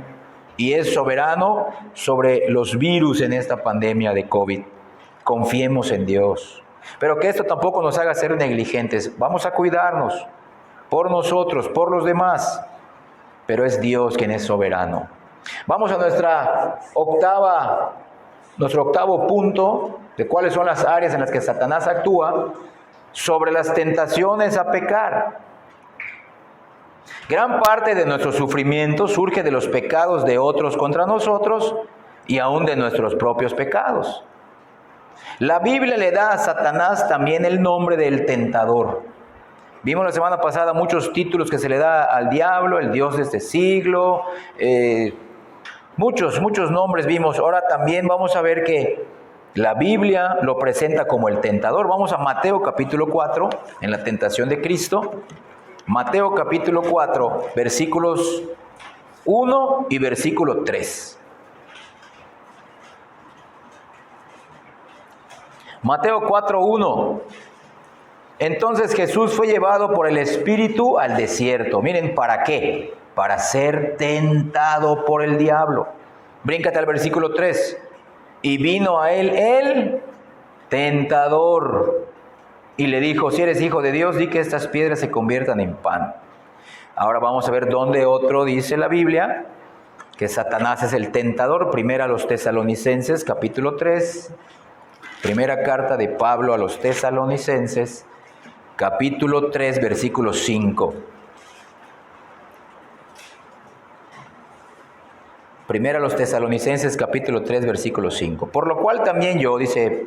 y es soberano sobre los virus en esta pandemia de COVID. Confiemos en Dios. Pero que esto tampoco nos haga ser negligentes. Vamos a cuidarnos por nosotros, por los demás. Pero es Dios quien es soberano. Vamos a nuestro octavo punto de cuáles son las áreas en las que Satanás actúa sobre las tentaciones a pecar. Gran parte de nuestro sufrimiento surge de los pecados de otros contra nosotros y aún de nuestros propios pecados. La Biblia le da a Satanás también el nombre del tentador. Vimos la semana pasada muchos títulos que se le da al diablo, el Dios de este siglo, muchos nombres vimos. Ahora también vamos a ver que la Biblia lo presenta como el tentador. Vamos a Mateo capítulo 4, en la tentación de Cristo. Mateo capítulo 4, versículos 1 y versículo 3. Mateo 4:1. Entonces Jesús fue llevado por el Espíritu al desierto. Miren, ¿para qué? Para ser tentado por el diablo. Bríncate al versículo 3. Y vino a él el tentador y le dijo, si eres hijo de Dios, di que estas piedras se conviertan en pan. Ahora vamos a ver dónde otro dice la Biblia que Satanás es el tentador. Primera a los Tesalonicenses, capítulo 3. Primera carta de Pablo a los Tesalonicenses, capítulo 3, versículo 5. Primera a los Tesalonicenses, capítulo 3, versículo 5. Por lo cual también yo, dice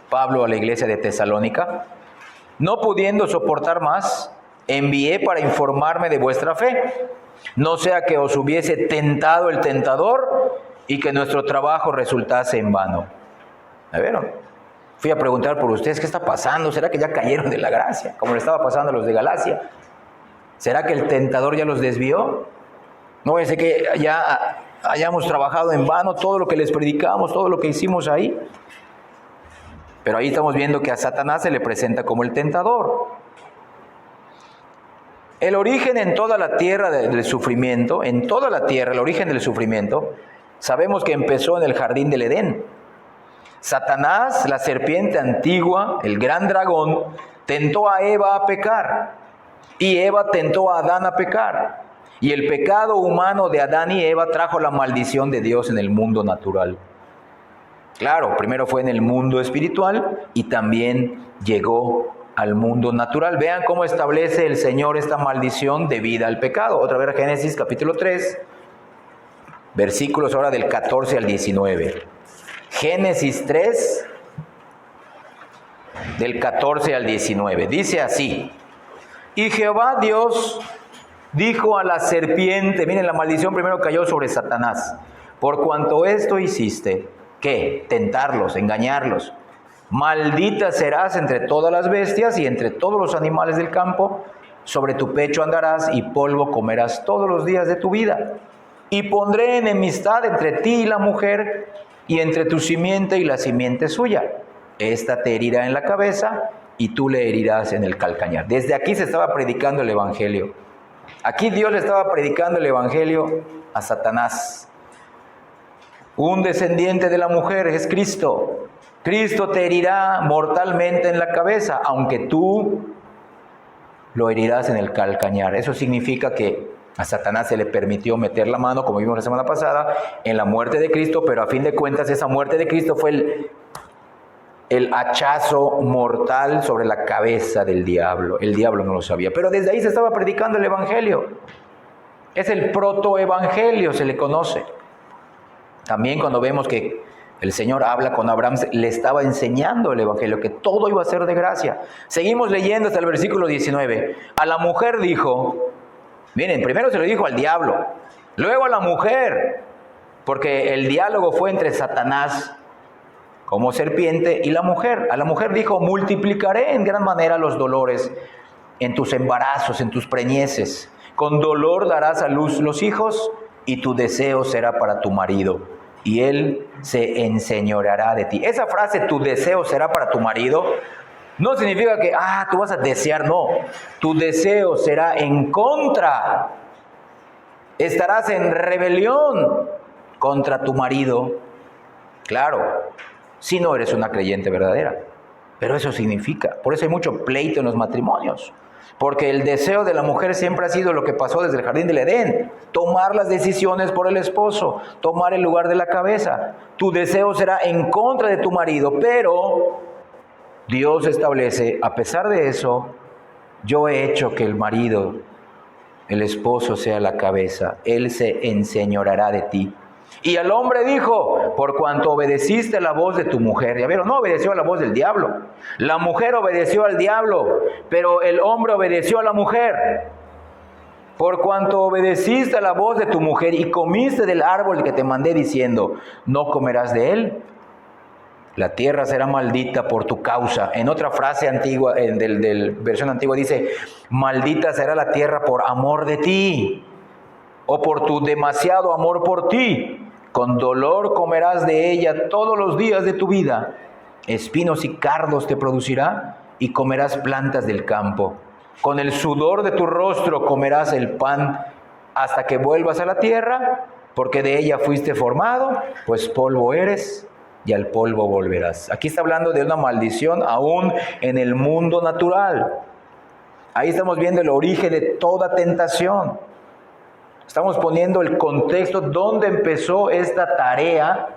Pablo a la iglesia de Tesalónica, no pudiendo soportar más, envié para informarme de vuestra fe, no sea que os hubiese tentado el tentador y que nuestro trabajo resultase en vano. ¿Me vieron? Fui a preguntar por ustedes, ¿qué está pasando? ¿Será que ya cayeron de la gracia? Como le estaba pasando a los de Galacia. ¿Será que el tentador ya los desvió? No es que ya hayamos trabajado en vano todo lo que les predicamos, todo lo que hicimos ahí. Pero ahí estamos viendo que a Satanás se le presenta como el tentador. El origen en toda la tierra del sufrimiento, en toda la tierra, el origen del sufrimiento, Sabemos que empezó en el jardín del Edén. Satanás, la serpiente antigua, el gran dragón, tentó a Eva a pecar. Y Eva tentó a Adán a pecar. Y el pecado humano de Adán y Eva trajo la maldición de Dios en el mundo natural. Claro, primero fue en el mundo espiritual y también llegó al mundo natural. Vean cómo establece el Señor esta maldición debida al pecado. Otra vez Génesis capítulo 3, versículos ahora del 14 al 19. Génesis 3, del 14 al 19. Dice así: y Jehová Dios dijo a la serpiente, miren, la maldición primero cayó sobre Satanás. Por cuanto esto hiciste, ¿qué? Tentarlos, engañarlos. Maldita serás entre todas las bestias y entre todos los animales del campo. Sobre tu pecho andarás y polvo comerás todos los días de tu vida. Y pondré enemistad entre ti y la mujer, y entre tu simiente y la simiente suya. Esta te herirá en la cabeza y tú le herirás en el calcañar. Desde aquí se estaba predicando el Evangelio. Aquí Dios le estaba predicando el Evangelio a Satanás. Un descendiente de la mujer es Cristo. Cristo te herirá mortalmente en la cabeza, aunque tú lo herirás en el calcañar. Eso significa que a Satanás se le permitió meter la mano, como vimos la semana pasada, en la muerte de Cristo, pero a fin de cuentas esa muerte de Cristo fue el hachazo mortal sobre la cabeza del diablo. El diablo no lo sabía, pero desde ahí se estaba predicando el Evangelio. Es el protoevangelio, se le conoce. También cuando vemos que el Señor habla con Abraham, le estaba enseñando el Evangelio, que todo iba a ser de gracia. Seguimos leyendo hasta el versículo 19. A la mujer dijo, miren, primero se lo dijo al diablo, luego a la mujer, porque el diálogo fue entre Satanás como serpiente y la mujer. A la mujer dijo, multiplicaré en gran manera los dolores en tus embarazos, en tus preñeces. Con dolor darás a luz los hijos y tu deseo será para tu marido y él se enseñoreará de ti. Esa frase, tu deseo será para tu marido, no significa que, tú vas a desear, no. Tu deseo será en contra. Estarás en rebelión contra tu marido. Claro, si no eres una creyente verdadera. Pero eso significa, por eso hay mucho pleito en los matrimonios. Porque el deseo de la mujer siempre ha sido lo que pasó desde el jardín del Edén. Tomar las decisiones por el esposo, tomar el lugar de la cabeza. Tu deseo será en contra de tu marido, pero Dios establece, a pesar de eso, yo he hecho que el marido, el esposo sea la cabeza. Él se enseñoreará de ti. Y al hombre dijo, por cuanto obedeciste la voz de tu mujer. Ya vieron, no obedeció a la voz del diablo. La mujer obedeció al diablo, pero el hombre obedeció a la mujer. Por cuanto obedeciste a la voz de tu mujer y comiste del árbol que te mandé diciendo, no comerás de él, la tierra será maldita por tu causa. En otra frase antigua, del versión antigua dice, maldita será la tierra por amor de ti, o por tu demasiado amor por ti. Con dolor comerás de ella todos los días de tu vida. Espinos y cardos te producirá y comerás plantas del campo. Con el sudor de tu rostro comerás el pan hasta que vuelvas a la tierra, porque de ella fuiste formado, pues polvo eres y al polvo volverás. Aquí está hablando de una maldición aún en el mundo natural. Ahí estamos viendo el origen de toda tentación. Estamos poniendo el contexto, dónde empezó esta tarea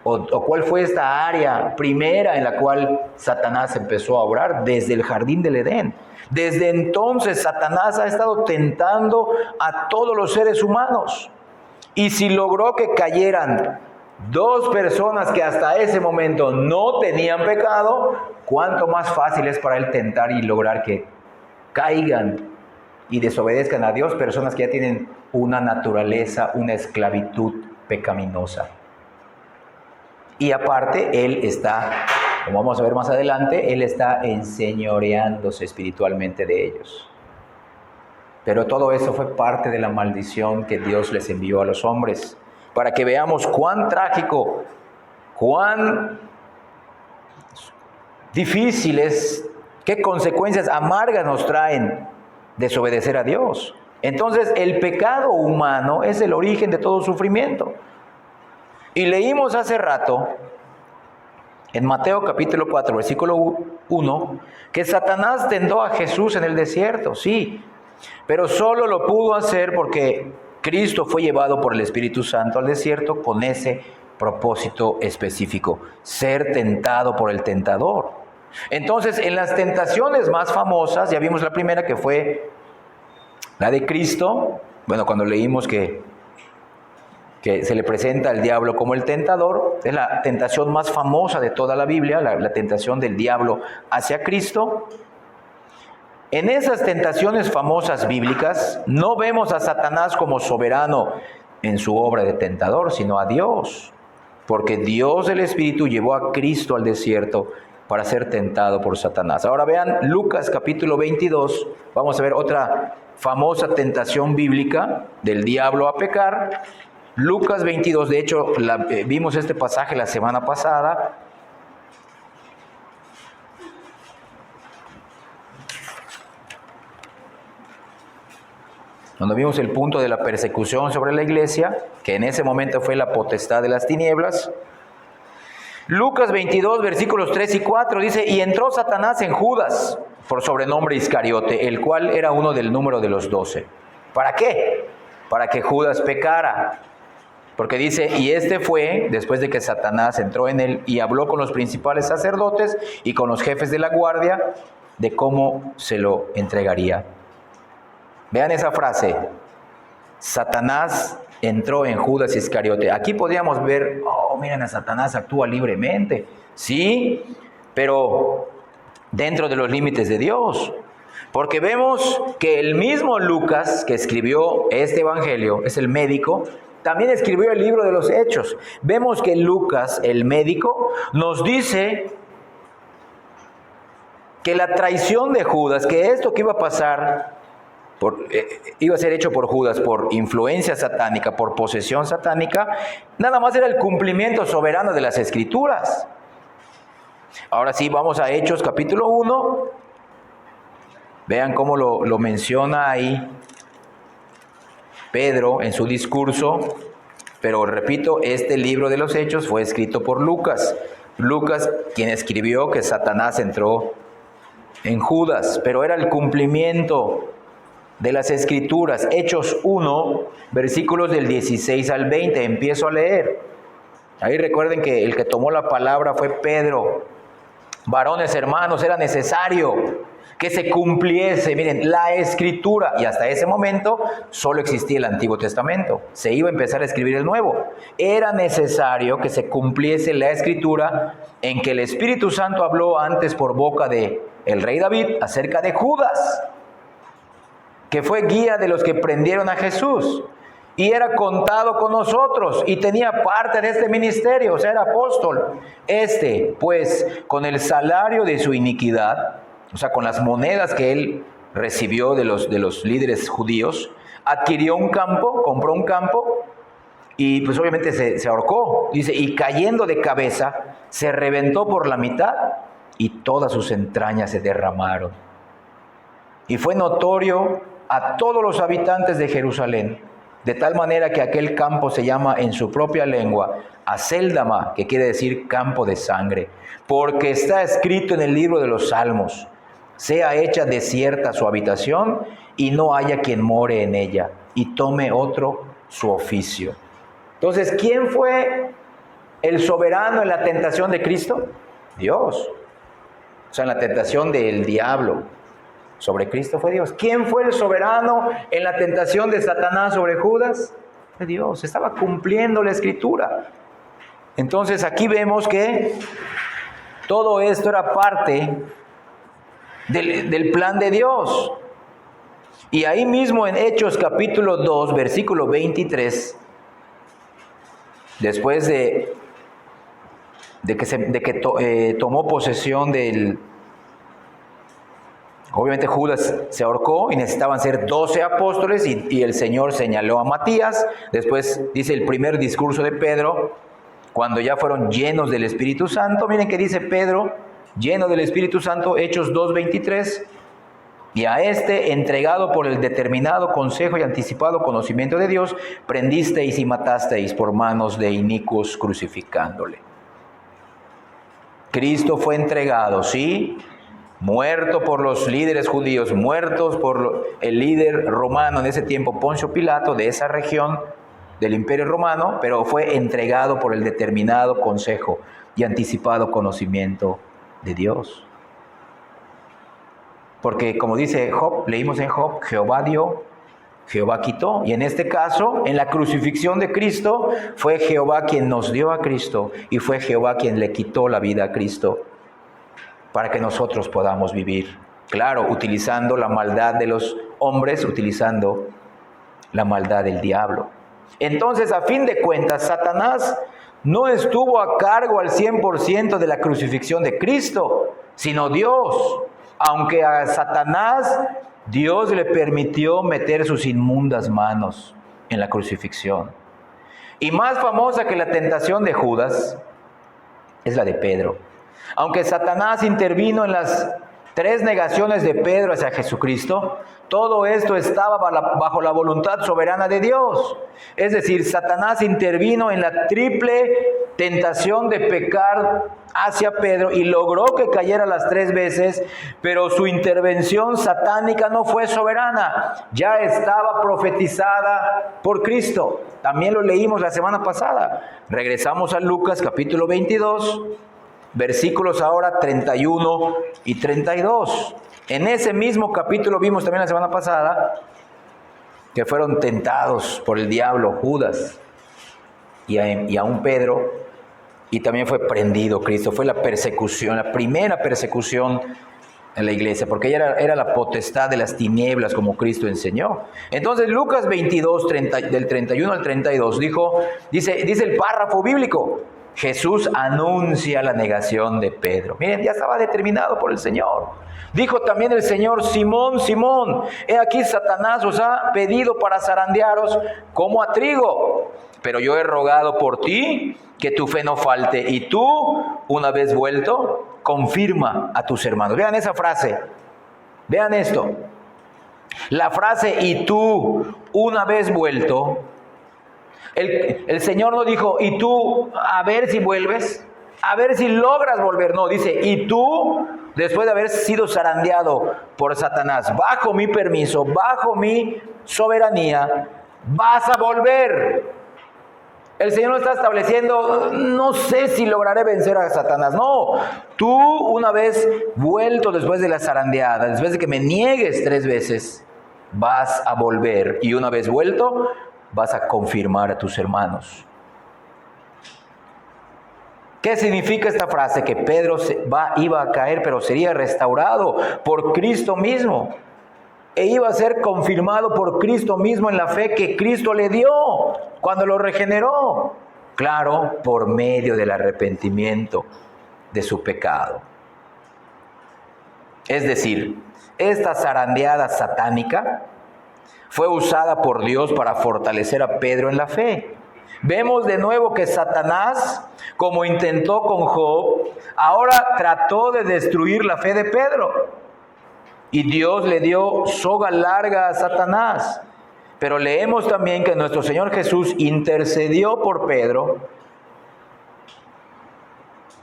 o cuál fue esta área primera en la cual Satanás empezó a obrar desde el jardín del Edén. Desde entonces Satanás ha estado tentando a todos los seres humanos. Y si logró que cayeran dos personas que hasta ese momento no tenían pecado, cuánto más fácil es para él tentar y lograr que caigan y desobedezcan a Dios personas que ya tienen una naturaleza, una esclavitud pecaminosa. Y aparte, él está, como vamos a ver más adelante, él está enseñoreándose espiritualmente de ellos. Pero todo eso fue parte de la maldición que Dios les envió a los hombres, para que veamos cuán trágico, cuán difícil es, qué consecuencias amargas nos traen desobedecer a Dios. Entonces, el pecado humano es el origen de todo sufrimiento. Y leímos hace rato, en Mateo capítulo 4, versículo 1, que Satanás tentó a Jesús en el desierto, sí, pero solo lo pudo hacer porque Cristo fue llevado por el Espíritu Santo al desierto con ese propósito específico, ser tentado por el tentador. Entonces, en las tentaciones más famosas, ya vimos la primera que fue la de Cristo, bueno, cuando leímos que se le presenta al diablo como el tentador, es la tentación más famosa de toda la Biblia, la tentación del diablo hacia Cristo. En esas tentaciones famosas bíblicas, no vemos a Satanás como soberano en su obra de tentador, sino a Dios, porque Dios el Espíritu llevó a Cristo al desierto para ser tentado por Satanás. Ahora vean Lucas capítulo 22, vamos a ver otra famosa tentación bíblica del diablo a pecar. Lucas 22, de hecho, vimos este pasaje la semana pasada. Cuando vimos el punto de la persecución sobre la iglesia, que en ese momento fue la potestad de las tinieblas. Lucas 22, versículos 3 y 4 dice, y entró Satanás en Judas, por sobrenombre Iscariote, el cual era uno del número de los 12. ¿Para qué? Para que Judas pecara. Porque dice, y este fue, después de que Satanás entró en él y habló con los principales sacerdotes y con los jefes de la guardia, de cómo se lo entregaría. Vean esa frase, Satanás entró en Judas Iscariote. Aquí podríamos ver, miren, a Satanás actúa libremente. Sí, pero dentro de los límites de Dios. Porque vemos que el mismo Lucas, que escribió este evangelio, es el médico, también escribió el libro de los Hechos. Vemos que Lucas, el médico, nos dice que la traición de Judas, que esto que iba a pasar, iba a ser hecho por Judas por influencia satánica, por posesión satánica, nada más era el cumplimiento soberano de las Escrituras. Ahora sí, vamos a Hechos capítulo 1. Vean cómo lo menciona ahí Pedro en su discurso, pero repito, este libro de los Hechos fue escrito por Lucas. Lucas, quien escribió que Satanás entró en Judas, pero era el cumplimiento de las Escrituras. Hechos 1, versículos del 16 al 20, empiezo a leer. Ahí recuerden que el que tomó la palabra fue Pedro. Varones hermanos, era necesario que se cumpliese, miren, la Escritura, y hasta ese momento solo existía el Antiguo Testamento, se iba a empezar a escribir el Nuevo. Era necesario que se cumpliese la Escritura en que el Espíritu Santo habló antes por boca de el rey David acerca de Judas, que fue guía de los que prendieron a Jesús, y era contado con nosotros, y tenía parte de este ministerio, o sea, era apóstol. Pues, con el salario de su iniquidad, o sea, con las monedas que él recibió de los líderes judíos, adquirió un campo, compró un campo, y pues obviamente se ahorcó. Dice, y cayendo de cabeza, se reventó por la mitad, y todas sus entrañas se derramaron. Y fue notorio a todos los habitantes de Jerusalén, de tal manera que aquel campo se llama en su propia lengua Acéldama, que quiere decir campo de sangre, porque está escrito en el libro de los Salmos, sea hecha desierta su habitación y no haya quien more en ella, y tome otro su oficio. Entonces, ¿quién fue el soberano en la tentación de Cristo? Dios. O sea, en la tentación del diablo sobre Cristo fue Dios. ¿Quién fue el soberano en la tentación de Satanás sobre Judas? Fue Dios. Estaba cumpliendo la Escritura. Entonces aquí vemos que todo esto era parte del plan de Dios. Y ahí mismo en Hechos capítulo 2, versículo 23, después de que tomó posesión del... Obviamente Judas se ahorcó y necesitaban ser 12 apóstoles y el Señor señaló a Matías. Después dice el primer discurso de Pedro, cuando ya fueron llenos del Espíritu Santo. Miren que dice Pedro, lleno del Espíritu Santo, Hechos 2:23. Y a este, entregado por el determinado consejo y anticipado conocimiento de Dios, prendisteis y matasteis por manos de inicuos, crucificándole. Cristo fue entregado, ¿sí? Muerto por los líderes judíos, muertos por el líder romano en ese tiempo, Poncio Pilato, de esa región del Imperio Romano, pero fue entregado por el determinado consejo y anticipado conocimiento de Dios. Porque como dice Job, leímos en Job, Jehová dio, Jehová quitó. Y en este caso, en la crucifixión de Cristo, fue Jehová quien nos dio a Cristo y fue Jehová quien le quitó la vida a Cristo para que nosotros podamos vivir. Claro, utilizando la maldad de los hombres, utilizando la maldad del diablo. Entonces, a fin de cuentas, Satanás no estuvo a cargo al 100% de la crucifixión de Cristo, sino Dios. Aunque a Satanás Dios le permitió meter sus inmundas manos en la crucifixión. Y más famosa que la tentación de Judas es la de Pedro. Aunque Satanás intervino en las 3 negaciones de Pedro hacia Jesucristo, todo esto estaba bajo la voluntad soberana de Dios. Es decir, Satanás intervino en la triple tentación de pecar hacia Pedro y logró que cayera las 3 veces, pero su intervención satánica no fue soberana, ya estaba profetizada por Cristo. También lo leímos la semana pasada. Regresamos a Lucas capítulo 22, versículos ahora 31 y 32. En ese mismo capítulo vimos también la semana pasada que fueron tentados por el diablo Judas y aún Pedro, y también fue prendido Cristo. Fue la persecución, la primera persecución en la iglesia, porque ella era la potestad de las tinieblas, como Cristo enseñó. Entonces Lucas 22, del 31 al 32, dice el párrafo bíblico: Jesús anuncia la negación de Pedro. Miren, ya estaba determinado por el Señor. Dijo también el Señor: Simón, Simón, he aquí Satanás os ha pedido para zarandearos como a trigo, pero yo he rogado por ti que tu fe no falte, y tú, una vez vuelto, confirma a tus hermanos. Vean esa frase, vean esto. La frase "y tú, una vez vuelto", el Señor no dijo "y tú, a ver si vuelves, a ver si logras volver". No, dice "y tú, después de haber sido zarandeado por Satanás, bajo mi permiso, bajo mi soberanía, vas a volver". El Señor no está estableciendo "no sé si lograré vencer a Satanás". No, tú, una vez vuelto después de la zarandeada, después de que me niegues 3 veces, vas a volver, y una vez vuelto, vas a confirmar a tus hermanos. ¿Qué significa esta frase? Que Pedro iba a caer, pero sería restaurado por Cristo mismo. E iba a ser confirmado por Cristo mismo en la fe que Cristo le dio cuando lo regeneró. Claro, por medio del arrepentimiento de su pecado. Es decir, esta zarandeada satánica fue usada por Dios para fortalecer a Pedro en la fe. Vemos de nuevo que Satanás, como intentó con Job, ahora trató de destruir la fe de Pedro. Y Dios le dio soga larga a Satanás. Pero leemos también que nuestro Señor Jesús intercedió por Pedro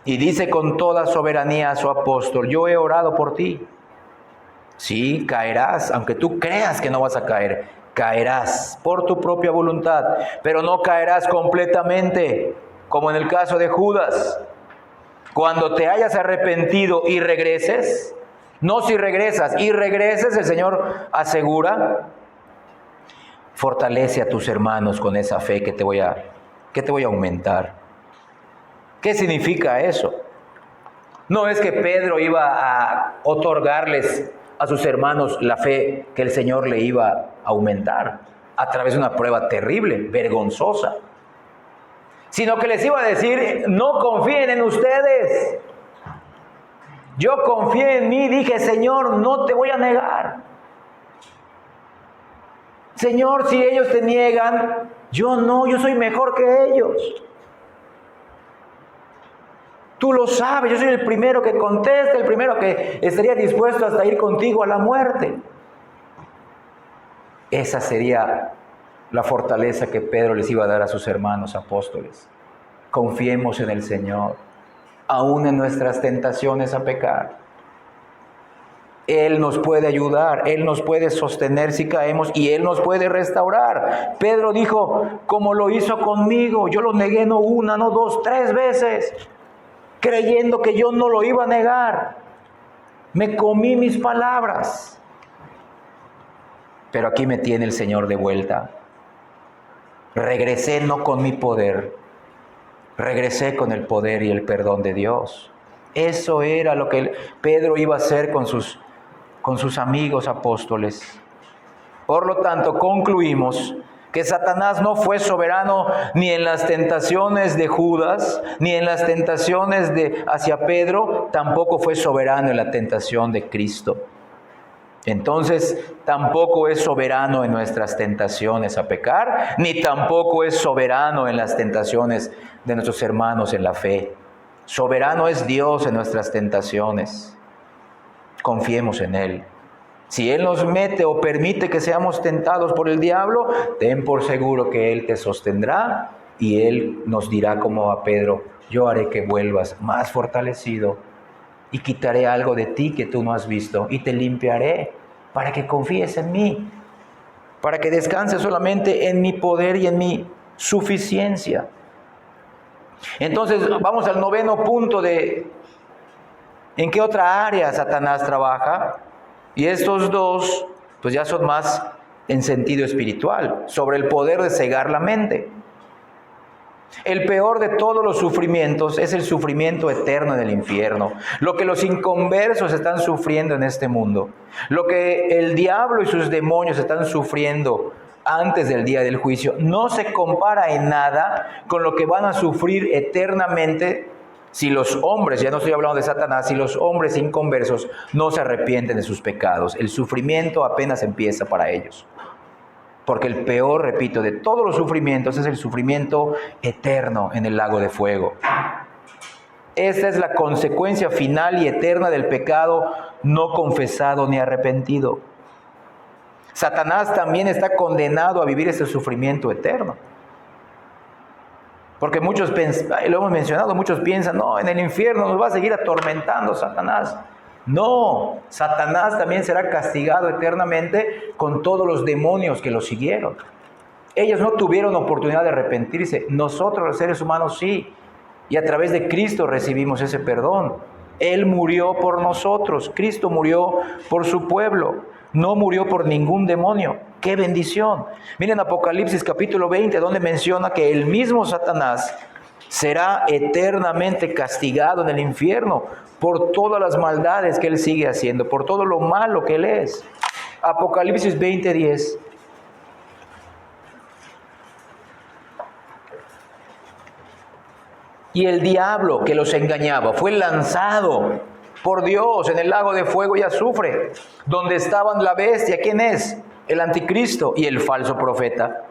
y dice con toda soberanía a su apóstol: yo he orado por ti. Sí, caerás, aunque tú creas que no vas a caer, caerás por tu propia voluntad, pero no caerás completamente, como en el caso de Judas. Cuando te hayas arrepentido y regreses, no si regresas y regreses, el Señor asegura: fortalece a tus hermanos con esa fe que te voy a aumentar. ¿Qué significa eso? No es que Pedro iba a otorgarles a sus hermanos la fe que el Señor le iba a aumentar a través de una prueba terrible, vergonzosa, sino que les iba a decir: no confíen en ustedes. Yo confié en mí, dije: Señor, no te voy a negar. Señor, si ellos te niegan, yo no, yo soy mejor que ellos. Tú lo sabes, yo soy el primero que contesta, el primero que estaría dispuesto hasta ir contigo a la muerte. Esa sería la fortaleza que Pedro les iba a dar a sus hermanos apóstoles. Confiemos en el Señor, aún en nuestras tentaciones a pecar. Él nos puede ayudar, Él nos puede sostener si caemos y Él nos puede restaurar. Pedro dijo, como lo hizo conmigo, yo lo negué no una, no dos, 3 veces, creyendo que yo no lo iba a negar. Me comí mis palabras. Pero aquí me tiene el Señor de vuelta. Regresé no con mi poder, regresé con el poder y el perdón de Dios. Eso era lo que Pedro iba a hacer con sus amigos apóstoles. Por lo tanto, concluimos que Satanás no fue soberano ni en las tentaciones de Judas, ni en las tentaciones hacia Pedro, tampoco fue soberano en la tentación de Cristo. Entonces, tampoco es soberano en nuestras tentaciones a pecar, ni tampoco es soberano en las tentaciones de nuestros hermanos en la fe. Soberano es Dios en nuestras tentaciones. Confiemos en Él. Si Él nos mete o permite que seamos tentados por el diablo, ten por seguro que Él te sostendrá y Él nos dirá como a Pedro, yo haré que vuelvas más fortalecido y quitaré algo de ti que tú no has visto y te limpiaré para que confíes en mí, para que descanses solamente en mi poder y en mi suficiencia. Entonces vamos al 9º punto de en qué otra área Satanás trabaja. Y estos dos pues ya son más en sentido espiritual, sobre el poder de cegar la mente. El peor de todos los sufrimientos es el sufrimiento eterno en el infierno. Lo que los inconversos están sufriendo en este mundo, lo que el diablo y sus demonios están sufriendo antes del día del juicio, no se compara en nada con lo que van a sufrir eternamente si los hombres, ya no estoy hablando de Satanás, si los hombres inconversos no se arrepienten de sus pecados. El sufrimiento apenas empieza para ellos. Porque el peor, repito, de todos los sufrimientos es el sufrimiento eterno en el lago de fuego. Esta es la consecuencia final y eterna del pecado no confesado ni arrepentido. Satanás también está condenado a vivir ese sufrimiento eterno. Porque muchos, lo hemos mencionado, muchos piensan, no, en el infierno nos va a seguir atormentando Satanás. No, Satanás también será castigado eternamente con todos los demonios que lo siguieron. Ellos no tuvieron oportunidad de arrepentirse, nosotros los seres humanos sí. Y a través de Cristo recibimos ese perdón. Él murió por nosotros, Cristo murió por su pueblo, no murió por ningún demonio. ¡Qué bendición! Miren Apocalipsis capítulo 20, donde menciona que el mismo Satanás será eternamente castigado en el infierno por todas las maldades que él sigue haciendo, por todo lo malo que él es. Apocalipsis 20:10. Y el diablo que los engañaba fue lanzado por Dios en el lago de fuego y azufre, donde estaban la bestia, ¿quién es? El anticristo y el falso profeta.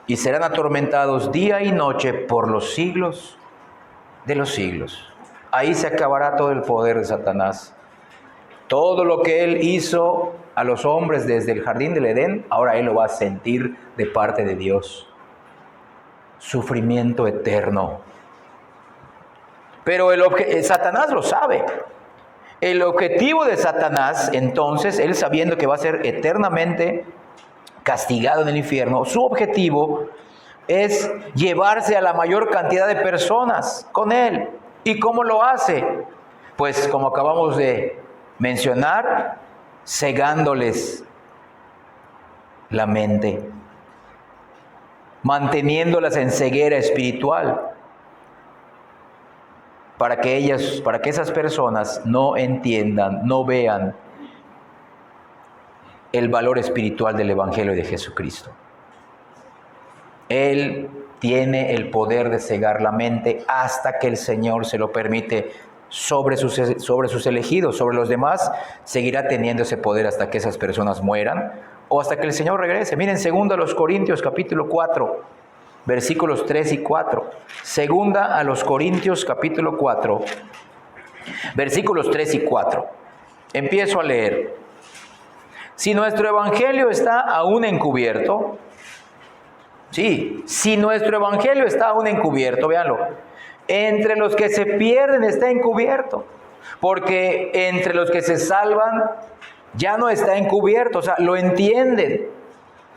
Y serán atormentados día y noche por los siglos de los siglos. Ahí se acabará todo el poder de Satanás. Todo lo que él hizo a los hombres desde el jardín del Edén, ahora él lo va a sentir de parte de Dios. Sufrimiento eterno. Pero Satanás lo sabe. El objetivo de Satanás, entonces, él sabiendo que va a ser eternamente castigado en el infierno, su objetivo es llevarse a la mayor cantidad de personas con él. ¿Y cómo lo hace? Pues como acabamos de mencionar, cegándoles la mente, manteniéndolas en ceguera espiritual, para que esas personas no entiendan, no vean el valor espiritual del Evangelio de Jesucristo. Él tiene el poder de cegar la mente hasta que el Señor se lo permite sobre sus elegidos. Sobre los demás seguirá teniendo ese poder hasta que esas personas mueran o hasta que el Señor regrese. Miren 2 Corintios capítulo 4. versículos 3 y 4. Segunda a los Corintios, capítulo 4, versículos 3 y 4. Empiezo a leer. Si nuestro evangelio está aún encubierto, sí, si nuestro evangelio está aún encubierto, véanlo, entre los que se pierden está encubierto, porque entre los que se salvan ya no está encubierto, o sea, lo entienden.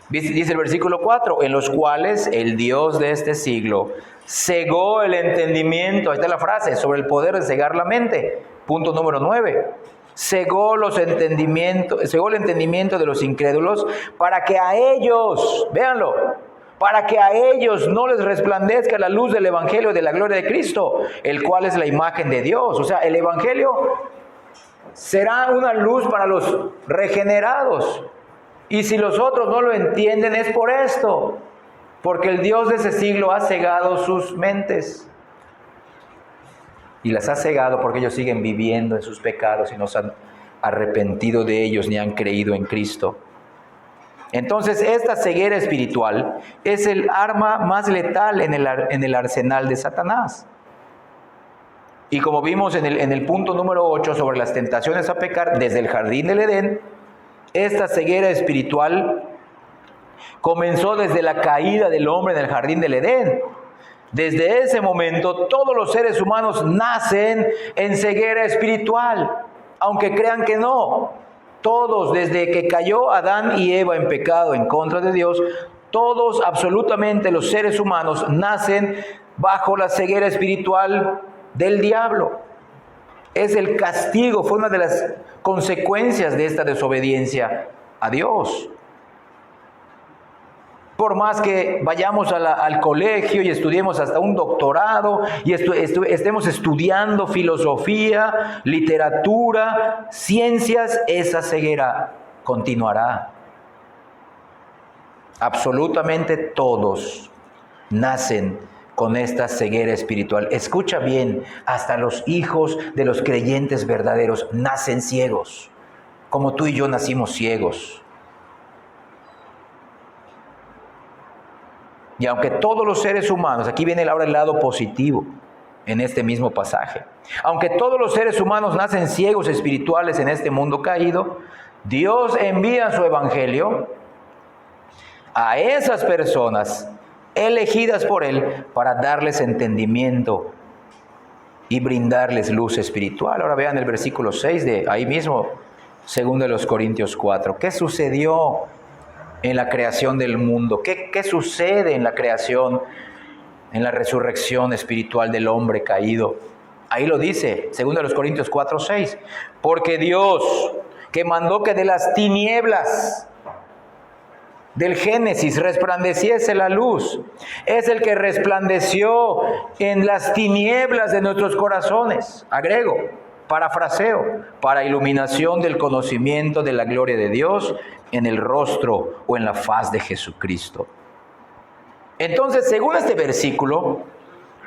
Dice el versículo 4, en los cuales el Dios de este siglo cegó el entendimiento, ahí está la frase, sobre el poder de cegar la mente. Punto número 9. Cegó el entendimiento de los incrédulos para que a ellos, véanlo, para que a ellos no les resplandezca la luz del evangelio de la gloria de Cristo, el cual es la imagen de Dios. O sea, el evangelio será una luz para los regenerados. Y si los otros no lo entienden es por esto, porque el Dios de ese siglo ha cegado sus mentes. Y las ha cegado porque ellos siguen viviendo en sus pecados y no se han arrepentido de ellos ni han creído en Cristo. Entonces, esta ceguera espiritual es el arma más letal en el arsenal de Satanás. Y como vimos en el punto número 8 sobre las tentaciones a pecar desde el jardín del Edén, esta ceguera espiritual comenzó desde la caída del hombre en el jardín del Edén. Desde ese momento todos los seres humanos nacen en ceguera espiritual, aunque crean que no. Todos, desde que cayó Adán y Eva en pecado en contra de Dios, todos, absolutamente los seres humanos, nacen bajo la ceguera espiritual del diablo. Es el castigo, fue una de las consecuencias de esta desobediencia a Dios. Por más que vayamos al colegio y estudiemos hasta un doctorado y estemos estudiando filosofía, literatura, ciencias, esa ceguera continuará. Absolutamente todos nacen con esta ceguera espiritual. Escucha bien, hasta los hijos de los creyentes verdaderos nacen ciegos, como tú y yo nacimos ciegos. Y aunque todos los seres humanos, aquí viene ahora el lado positivo en este mismo pasaje, aunque todos los seres humanos nacen ciegos espirituales en este mundo caído, Dios envía su evangelio a esas personas elegidas por Él para darles entendimiento y brindarles luz espiritual. Ahora vean el versículo 6 de ahí mismo, 2 Corintios 4. ¿Qué sucedió en la creación del mundo? ¿Qué sucede en la creación, en la resurrección espiritual del hombre caído? Ahí lo dice, 2 Corintios 4, 6. Porque Dios, que mandó que de las tinieblas del Génesis resplandeciese la luz, es el que resplandeció en las tinieblas de nuestros corazones. Agrego, parafraseo, para iluminación del conocimiento de la gloria de Dios en el rostro o en la faz de Jesucristo. Entonces, según este versículo,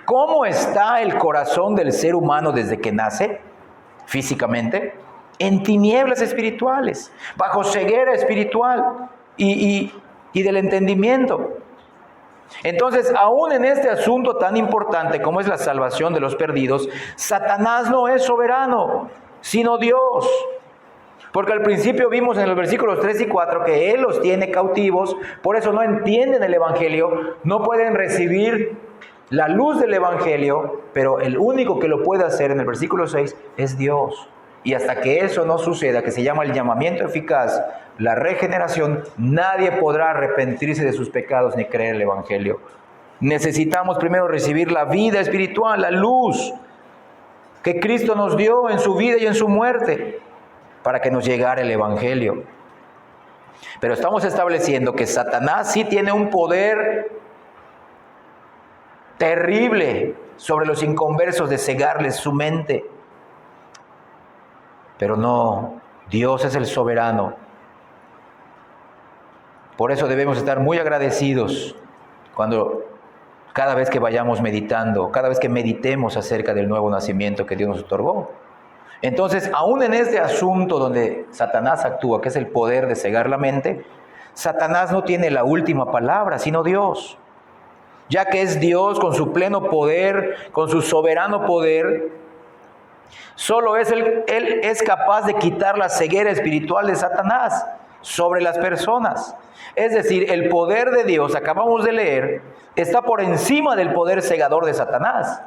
¿cómo está el corazón del ser humano desde que nace físicamente? En tinieblas espirituales, bajo ceguera espiritual y del entendimiento. Entonces, aún en este asunto tan importante como es la salvación de los perdidos, Satanás no es soberano, sino Dios. Porque al principio vimos en los versículos 3 y 4 que Él los tiene cautivos, por eso no entienden el Evangelio, no pueden recibir la luz del Evangelio, pero el único que lo puede hacer en el versículo 6 es Dios. Y hasta que eso no suceda, que se llama el llamamiento eficaz, la regeneración, nadie podrá arrepentirse de sus pecados ni creer el Evangelio. Necesitamos primero recibir la vida espiritual, la luz que Cristo nos dio en su vida y en su muerte, para que nos llegara el Evangelio. Pero estamos estableciendo que Satanás sí tiene un poder terrible sobre los inconversos de cegarles su mente. Pero no, Dios es el soberano. Por eso debemos estar muy agradecidos cada vez que vayamos meditando, cada vez que meditemos acerca del nuevo nacimiento que Dios nos otorgó. Entonces, aún en este asunto donde Satanás actúa, que es el poder de cegar la mente, Satanás no tiene la última palabra, sino Dios. ya que es Dios con su pleno poder, con su soberano poder. Solo Él es capaz de quitar la ceguera espiritual de Satanás sobre las personas. Es decir, el poder de Dios, acabamos de leer, está por encima del poder cegador de Satanás.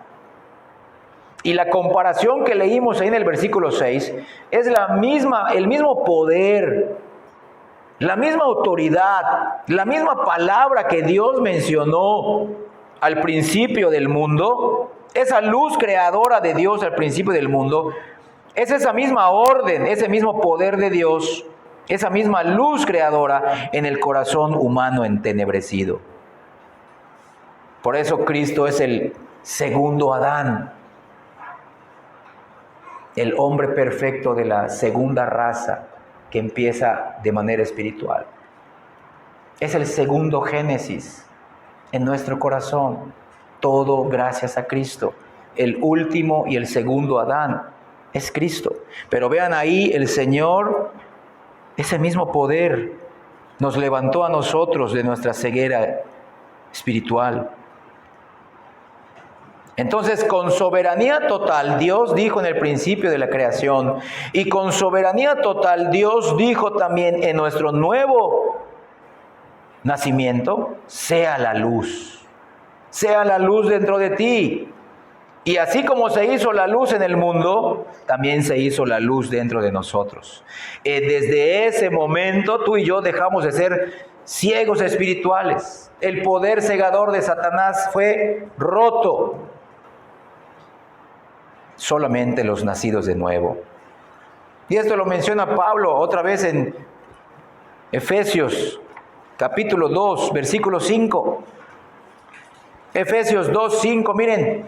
Y la comparación que leímos ahí en el versículo 6 es el mismo poder, la misma autoridad, la misma palabra que Dios mencionó al principio del mundo, esa luz creadora de Dios al principio del mundo, es esa misma orden, ese mismo poder de Dios, esa misma luz creadora en el corazón humano entenebrecido. Por eso Cristo es el segundo Adán, el hombre perfecto de la segunda raza que empieza de manera espiritual. Es el segundo Génesis en nuestro corazón, todo gracias a Cristo. El último y el segundo Adán es Cristo. Pero vean ahí, el Señor, ese mismo poder, nos levantó a nosotros de nuestra ceguera espiritual. Entonces, con soberanía total, Dios dijo en el principio de la creación, y con soberanía total, Dios dijo también en nuestro nuevo nacimiento, sea la luz dentro de ti. Y así como se hizo la luz en el mundo, también se hizo la luz dentro de nosotros. Desde ese momento, tú y yo dejamos de ser ciegos espirituales. El poder cegador de Satanás fue roto. Solamente los nacidos de nuevo. Y esto lo menciona Pablo otra vez en Efesios capítulo 2, versículo 5. Efesios 2, 5, miren.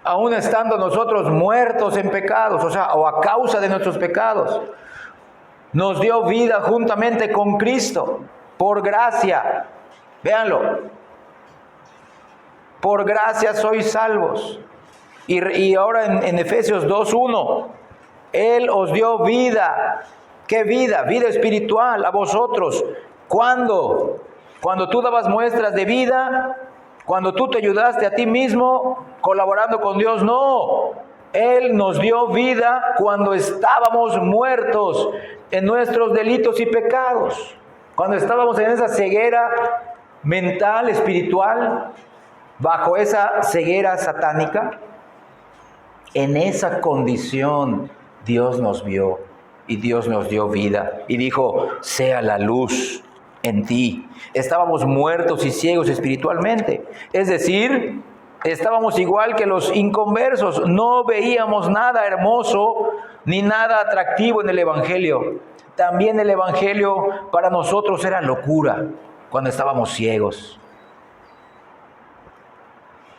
Aún estando nosotros muertos en pecados, o a causa de nuestros pecados, nos dio vida juntamente con Cristo, por gracia. Véanlo. Por gracia sois salvos. Y ahora en Efesios 2:1, Él os dio vida. ¿Qué vida? Vida espiritual a vosotros. ¿Cuándo? Cuando tú dabas muestras de vida, cuando tú te ayudaste a ti mismo colaborando con Dios. No, Él nos dio vida cuando estábamos muertos en nuestros delitos y pecados. Cuando estábamos en esa ceguera mental, espiritual, bajo esa ceguera satánica, en esa condición Dios nos vio y Dios nos dio vida y dijo, sea la luz en ti. Estábamos muertos y ciegos espiritualmente, es decir, estábamos igual que los inconversos, no veíamos nada hermoso ni nada atractivo en el Evangelio. También el Evangelio para nosotros era locura cuando estábamos ciegos.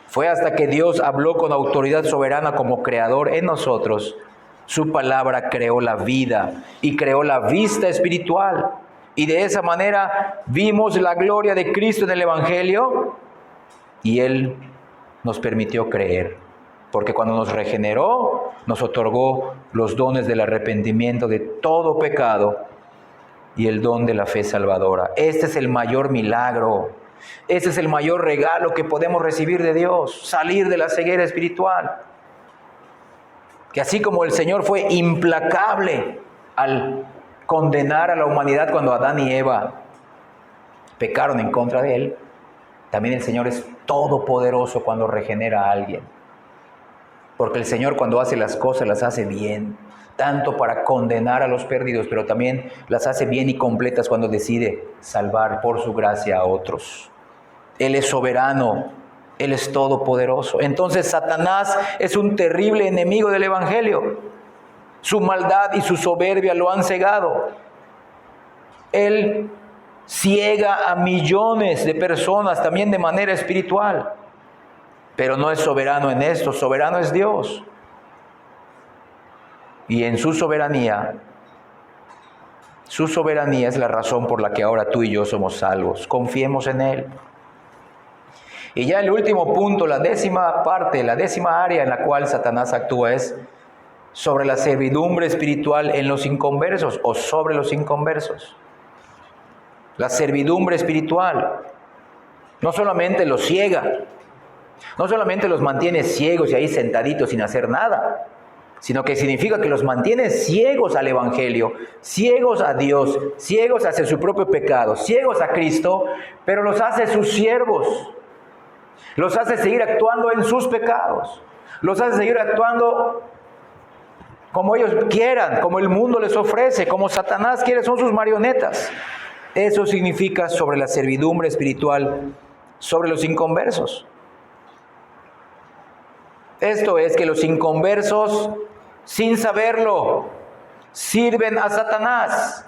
Fue hasta que Dios habló con autoridad soberana como creador en nosotros. Su palabra creó la vida y creó la vista espiritual. Y de esa manera vimos la gloria de Cristo en el Evangelio y Él nos permitió creer. Porque cuando nos regeneró, nos otorgó los dones del arrepentimiento de todo pecado y el don de la fe salvadora. Este es el mayor milagro. Ese es el mayor regalo que podemos recibir de Dios, salir de la ceguera espiritual. Que así como el Señor fue implacable al condenar a la humanidad cuando Adán y Eva pecaron en contra de Él, también el Señor es todopoderoso cuando regenera a alguien. Porque el Señor cuando hace las cosas las hace bien, tanto para condenar a los perdidos, pero también las hace bien y completas cuando decide salvar por su gracia a otros. Él es soberano, Él es todopoderoso. Entonces Satanás es un terrible enemigo del Evangelio. Su maldad y su soberbia lo han cegado. Él ciega a millones de personas también de manera espiritual. Pero no es soberano en esto, soberano es Dios. Y en su soberanía es la razón por la que ahora tú y yo somos salvos. Confiemos en Él. Y ya el último punto, la décima área en la cual Satanás actúa es sobre la servidumbre espiritual en los inconversos o sobre los inconversos. La servidumbre espiritual. No solamente los ciega, no solamente los mantiene ciegos y ahí sentaditos sin hacer nada, sino que significa que los mantiene ciegos al Evangelio, ciegos a Dios, ciegos hacia su propio pecado, ciegos a Cristo, pero los hace sus siervos, los hace seguir actuando en sus pecados, los hace seguir actuando como ellos quieran, como el mundo les ofrece, como Satanás quiere, son sus marionetas. Eso significa sobre la servidumbre espiritual, sobre los inconversos. Esto es que los inconversos, sin saberlo, sirven a Satanás.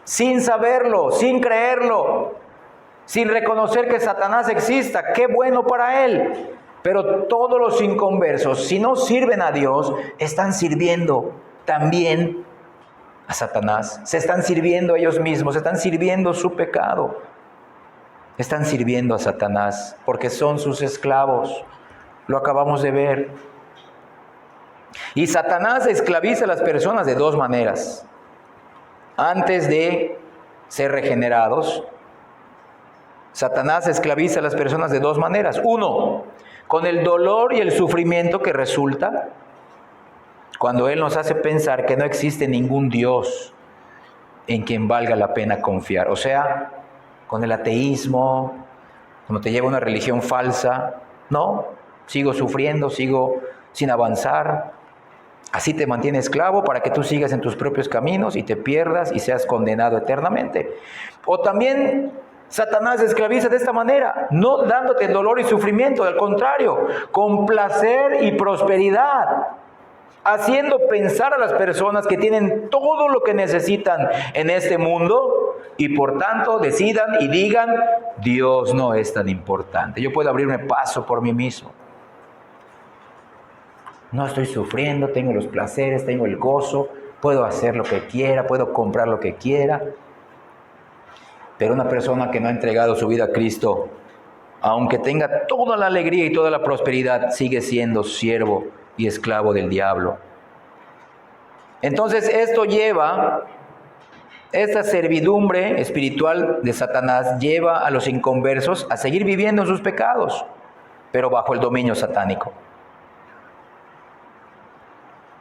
Sin saberlo, sin creerlo, sin reconocer que Satanás exista. ¡Qué bueno para él! Pero todos los inconversos, si no sirven a Dios, están sirviendo también a Satanás. Se están sirviendo a ellos mismos, se están sirviendo su pecado. Están sirviendo a Satanás porque son sus esclavos. Lo acabamos de ver. Y Satanás esclaviza a las personas de dos maneras. Antes de ser regenerados, Satanás esclaviza a las personas de dos maneras. Uno, con el dolor y el sufrimiento que resulta cuando Él nos hace pensar que no existe ningún Dios en quien valga la pena confiar. O sea, con el ateísmo, cuando te lleva a una religión falsa, no, sigo sufriendo, sigo sin avanzar. Así te mantiene esclavo para que tú sigas en tus propios caminos y te pierdas y seas condenado eternamente. O también Satanás esclaviza de esta manera, no dándote dolor y sufrimiento, al contrario, con placer y prosperidad, haciendo pensar a las personas que tienen todo lo que necesitan en este mundo y por tanto decidan y digan, Dios no es tan importante, yo puedo abrirme paso por mí mismo. No estoy sufriendo, tengo los placeres, tengo el gozo, puedo hacer lo que quiera, puedo comprar lo que quiera. Pero una persona que no ha entregado su vida a Cristo, aunque tenga toda la alegría y toda la prosperidad, sigue siendo siervo y esclavo del diablo. Entonces esta servidumbre espiritual de Satanás lleva a los inconversos a seguir viviendo en sus pecados, pero bajo el dominio satánico.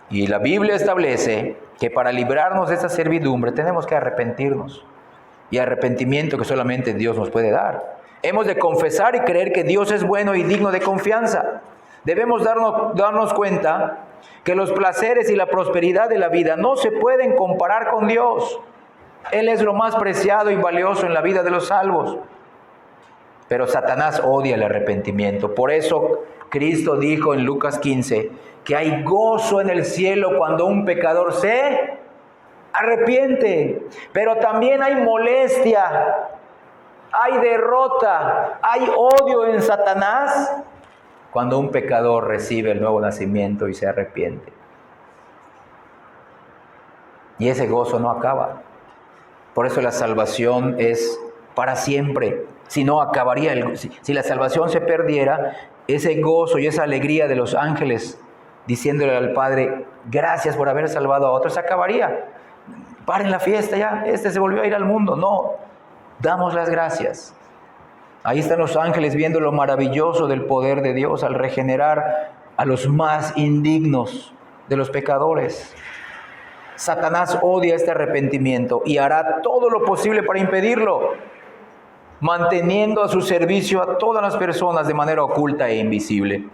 Y la Biblia establece que para librarnos de esta servidumbre tenemos que arrepentirnos. Y arrepentimiento que solamente Dios nos puede dar. Hemos de confesar y creer que Dios es bueno y digno de confianza. Debemos darnos cuenta que los placeres y la prosperidad de la vida no se pueden comparar con Dios. Él es lo más preciado y valioso en la vida de los salvos. Pero Satanás odia el arrepentimiento. Por eso Cristo dijo en Lucas 15 que hay gozo en el cielo cuando un pecador se arrepiente, pero también hay molestia, hay derrota, hay odio en Satanás cuando un pecador recibe el nuevo nacimiento y se arrepiente. Y ese gozo no acaba. Por eso la salvación es para siempre. Si no, acabaría. Si la salvación se perdiera, ese gozo y esa alegría de los ángeles diciéndole al Padre, gracias por haber salvado a otros, se acabaría. Paren la fiesta ya, se volvió a ir al mundo. No, damos las gracias. Ahí están los ángeles viendo lo maravilloso del poder de Dios al regenerar a los más indignos de los pecadores. Satanás odia este arrepentimiento y hará todo lo posible para impedirlo, manteniendo a su servicio a todas las personas de manera oculta e invisible.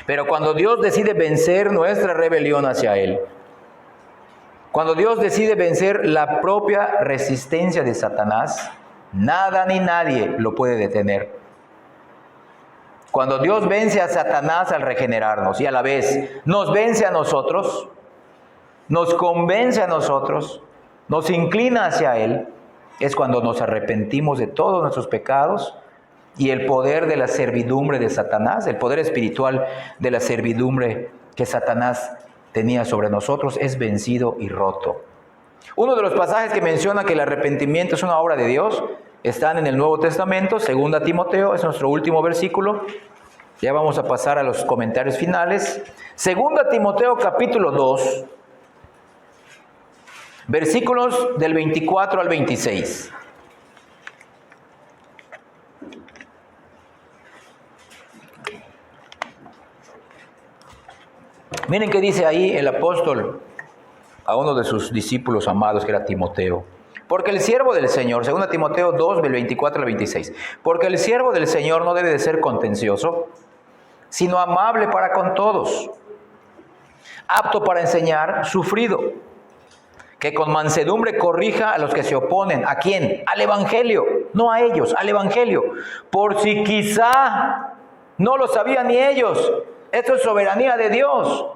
Pero cuando Dios decide vencer nuestra rebelión hacia Él, cuando Dios decide vencer la propia resistencia de Satanás, nada ni nadie lo puede detener. Cuando Dios vence a Satanás al regenerarnos y a la vez nos vence a nosotros, nos convence a nosotros, nos inclina hacia Él, es cuando nos arrepentimos de todos nuestros pecados y el poder de la servidumbre de Satanás, el poder espiritual de la servidumbre que Satanás tenía sobre nosotros, es vencido y roto. Uno de los pasajes que menciona que el arrepentimiento es una obra de Dios están en el Nuevo Testamento, 2 Timoteo, es nuestro último versículo. Ya vamos a pasar a los comentarios finales. 2 Timoteo capítulo 2, versículos del 24 al 26. Miren qué dice ahí el apóstol a uno de sus discípulos amados, que era Timoteo. Porque el siervo del Señor, según Timoteo 2, del 24 al 26, porque el siervo del Señor no debe de ser contencioso, sino amable para con todos, apto para enseñar, sufrido, que con mansedumbre corrija a los que se oponen. ¿A quién? Al Evangelio, no a ellos, al Evangelio, por si quizá no lo sabían ni ellos. Esto es soberanía de Dios.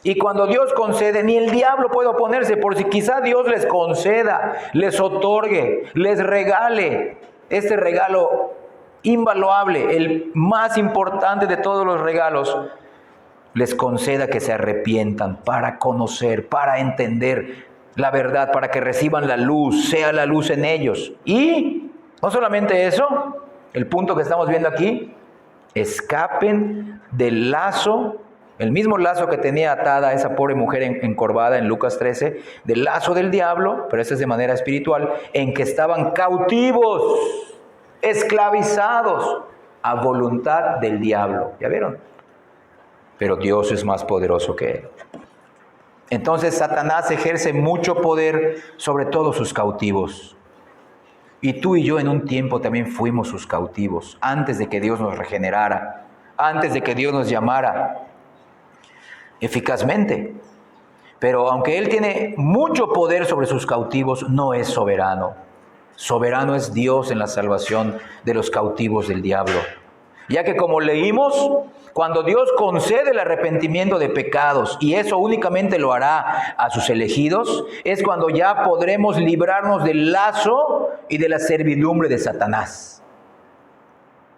Y cuando Dios concede, ni el diablo puede oponerse, por si quizá Dios les conceda, les otorgue, les regale este regalo invaluable, el más importante de todos los regalos, les conceda que se arrepientan para conocer, para entender la verdad, para que reciban la luz, sea la luz en ellos. Y no solamente eso, el punto que estamos viendo aquí, escapen del lazo, el mismo lazo que tenía atada a esa pobre mujer encorvada en Lucas 13, del lazo del diablo, pero eso es de manera espiritual, en que estaban cautivos, esclavizados a voluntad del diablo. ¿Ya vieron? Pero Dios es más poderoso que él. Entonces Satanás ejerce mucho poder sobre todos sus cautivos. Y tú y yo en un tiempo también fuimos sus cautivos, antes de que Dios nos regenerara, antes de que Dios nos llamara eficazmente. Pero aunque Él tiene mucho poder sobre sus cautivos, no es soberano. Soberano es Dios en la salvación de los cautivos del diablo. Ya que como leímos, cuando Dios concede el arrepentimiento de pecados, y eso únicamente lo hará a sus elegidos, es cuando ya podremos librarnos del lazo y de la servidumbre de Satanás.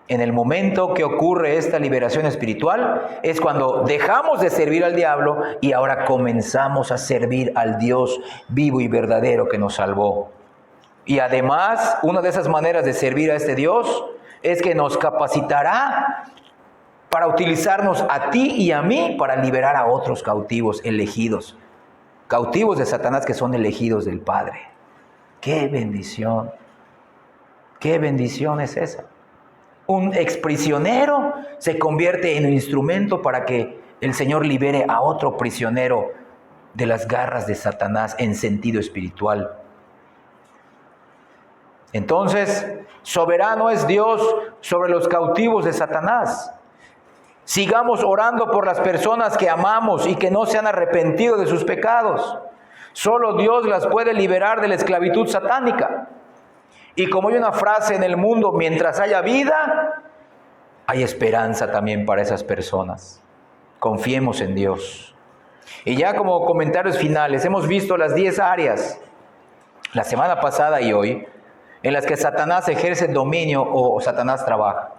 En el momento que ocurre esta liberación espiritual, es cuando dejamos de servir al diablo y ahora comenzamos a servir al Dios vivo y verdadero que nos salvó. Y además, una de esas maneras de servir a este Dios es que nos capacitará para utilizarnos a ti y a mí para liberar a otros cautivos elegidos. Cautivos de Satanás que son elegidos del Padre. ¡Qué bendición! ¡Qué bendición es esa! Un exprisionero se convierte en un instrumento para que el Señor libere a otro prisionero de las garras de Satanás en sentido espiritual. Entonces, soberano es Dios sobre los cautivos de Satanás. Sigamos orando por las personas que amamos y que no se han arrepentido de sus pecados. Solo Dios las puede liberar de la esclavitud satánica. Y como hay una frase en el mundo, mientras haya vida, hay esperanza también para esas personas. Confiemos en Dios. Y ya como comentarios finales, hemos visto las 10 áreas, la semana pasada y hoy, en las que Satanás ejerce dominio o Satanás trabaja.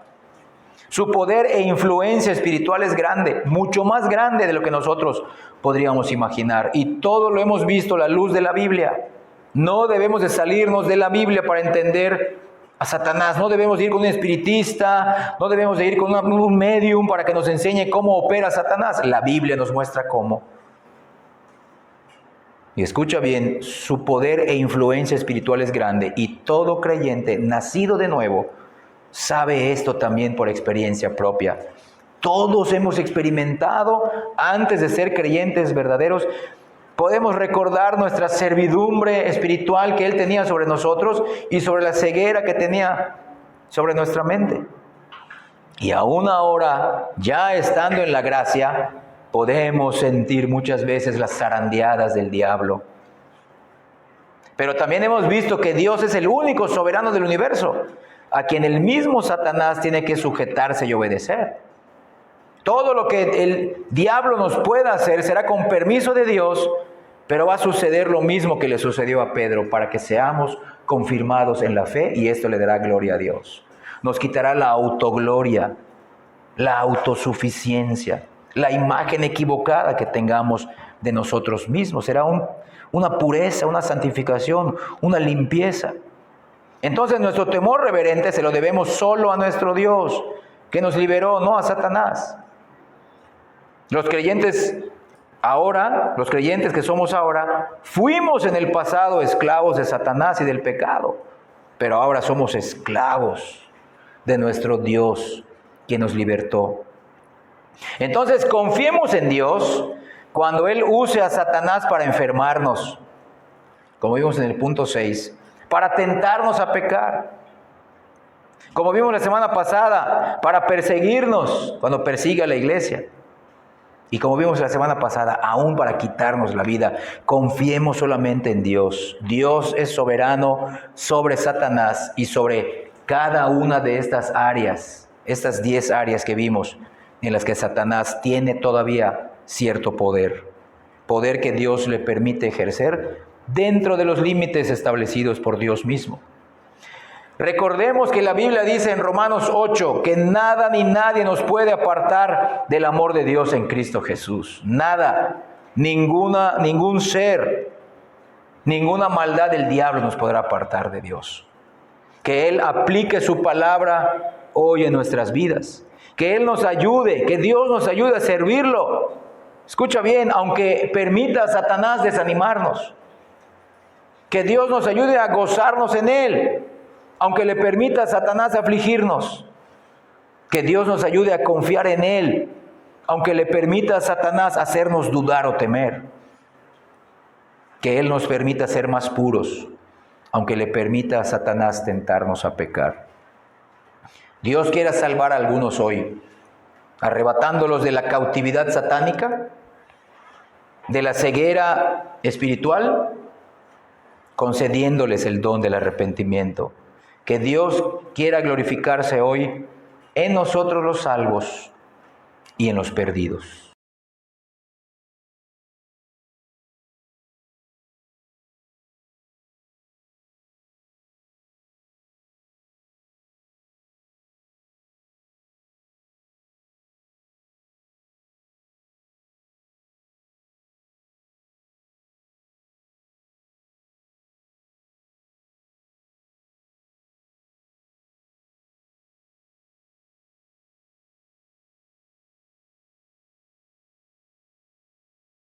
Su poder e influencia espiritual es grande, mucho más grande de lo que nosotros podríamos imaginar. Y todo lo hemos visto a la luz de la Biblia. No debemos de salirnos de la Biblia para entender a Satanás. No debemos de ir con un espiritista, no debemos de ir con un medium para que nos enseñe cómo opera Satanás. La Biblia nos muestra cómo. Y escucha bien, su poder e influencia espiritual es grande y todo creyente nacido de nuevo sabe esto también por experiencia propia. Todos hemos experimentado antes de ser creyentes verdaderos. Podemos recordar nuestra servidumbre espiritual que Él tenía sobre nosotros y sobre la ceguera que tenía sobre nuestra mente. Y aún ahora, ya estando en la gracia, podemos sentir muchas veces las zarandeadas del diablo. Pero también hemos visto que Dios es el único soberano del universo, a quien el mismo Satanás tiene que sujetarse y obedecer. Todo lo que el diablo nos pueda hacer será con permiso de Dios, pero va a suceder lo mismo que le sucedió a Pedro, para que seamos confirmados en la fe, y esto le dará gloria a Dios. Nos quitará la autogloria, la autosuficiencia, la imagen equivocada que tengamos de nosotros mismos. Será una pureza, una santificación, una limpieza. Entonces nuestro temor reverente se lo debemos solo a nuestro Dios, que nos liberó, no a Satanás. Los creyentes ahora, los creyentes que somos ahora, fuimos en el pasado esclavos de Satanás y del pecado, pero ahora somos esclavos de nuestro Dios, quien nos libertó. Entonces confiemos en Dios, Cuando Él use a Satanás para enfermarnos, como vimos en el punto 6, para tentarnos a pecar, como vimos la semana pasada, para perseguirnos cuando persigue a la iglesia, y como vimos la semana pasada, aún para quitarnos la vida, confiemos solamente en Dios. Dios es soberano sobre Satanás y sobre cada una de estas áreas, estas 10 áreas que vimos, en las que Satanás tiene todavía cierto poder. Poder que Dios le permite ejercer dentro de los límites establecidos por Dios mismo. Recordemos que la Biblia dice en Romanos 8 que nada ni nadie nos puede apartar del amor de Dios en Cristo Jesús. Nada, ningún ser, ninguna maldad del diablo nos podrá apartar de Dios. Que Él aplique su palabra hoy en nuestras vidas. Que Él nos ayude, que Dios nos ayude a servirlo. Escucha bien, aunque permita a Satanás desanimarnos. Que Dios nos ayude a gozarnos en Él, aunque le permita a Satanás afligirnos. Que Dios nos ayude a confiar en Él, aunque le permita a Satanás hacernos dudar o temer. Que Él nos permita ser más puros, aunque le permita a Satanás tentarnos a pecar. Dios quiere salvar a algunos hoy, arrebatándolos de la cautividad satánica, de la ceguera espiritual, concediéndoles el don del arrepentimiento. Que Dios quiera glorificarse hoy en nosotros los salvos y en los perdidos.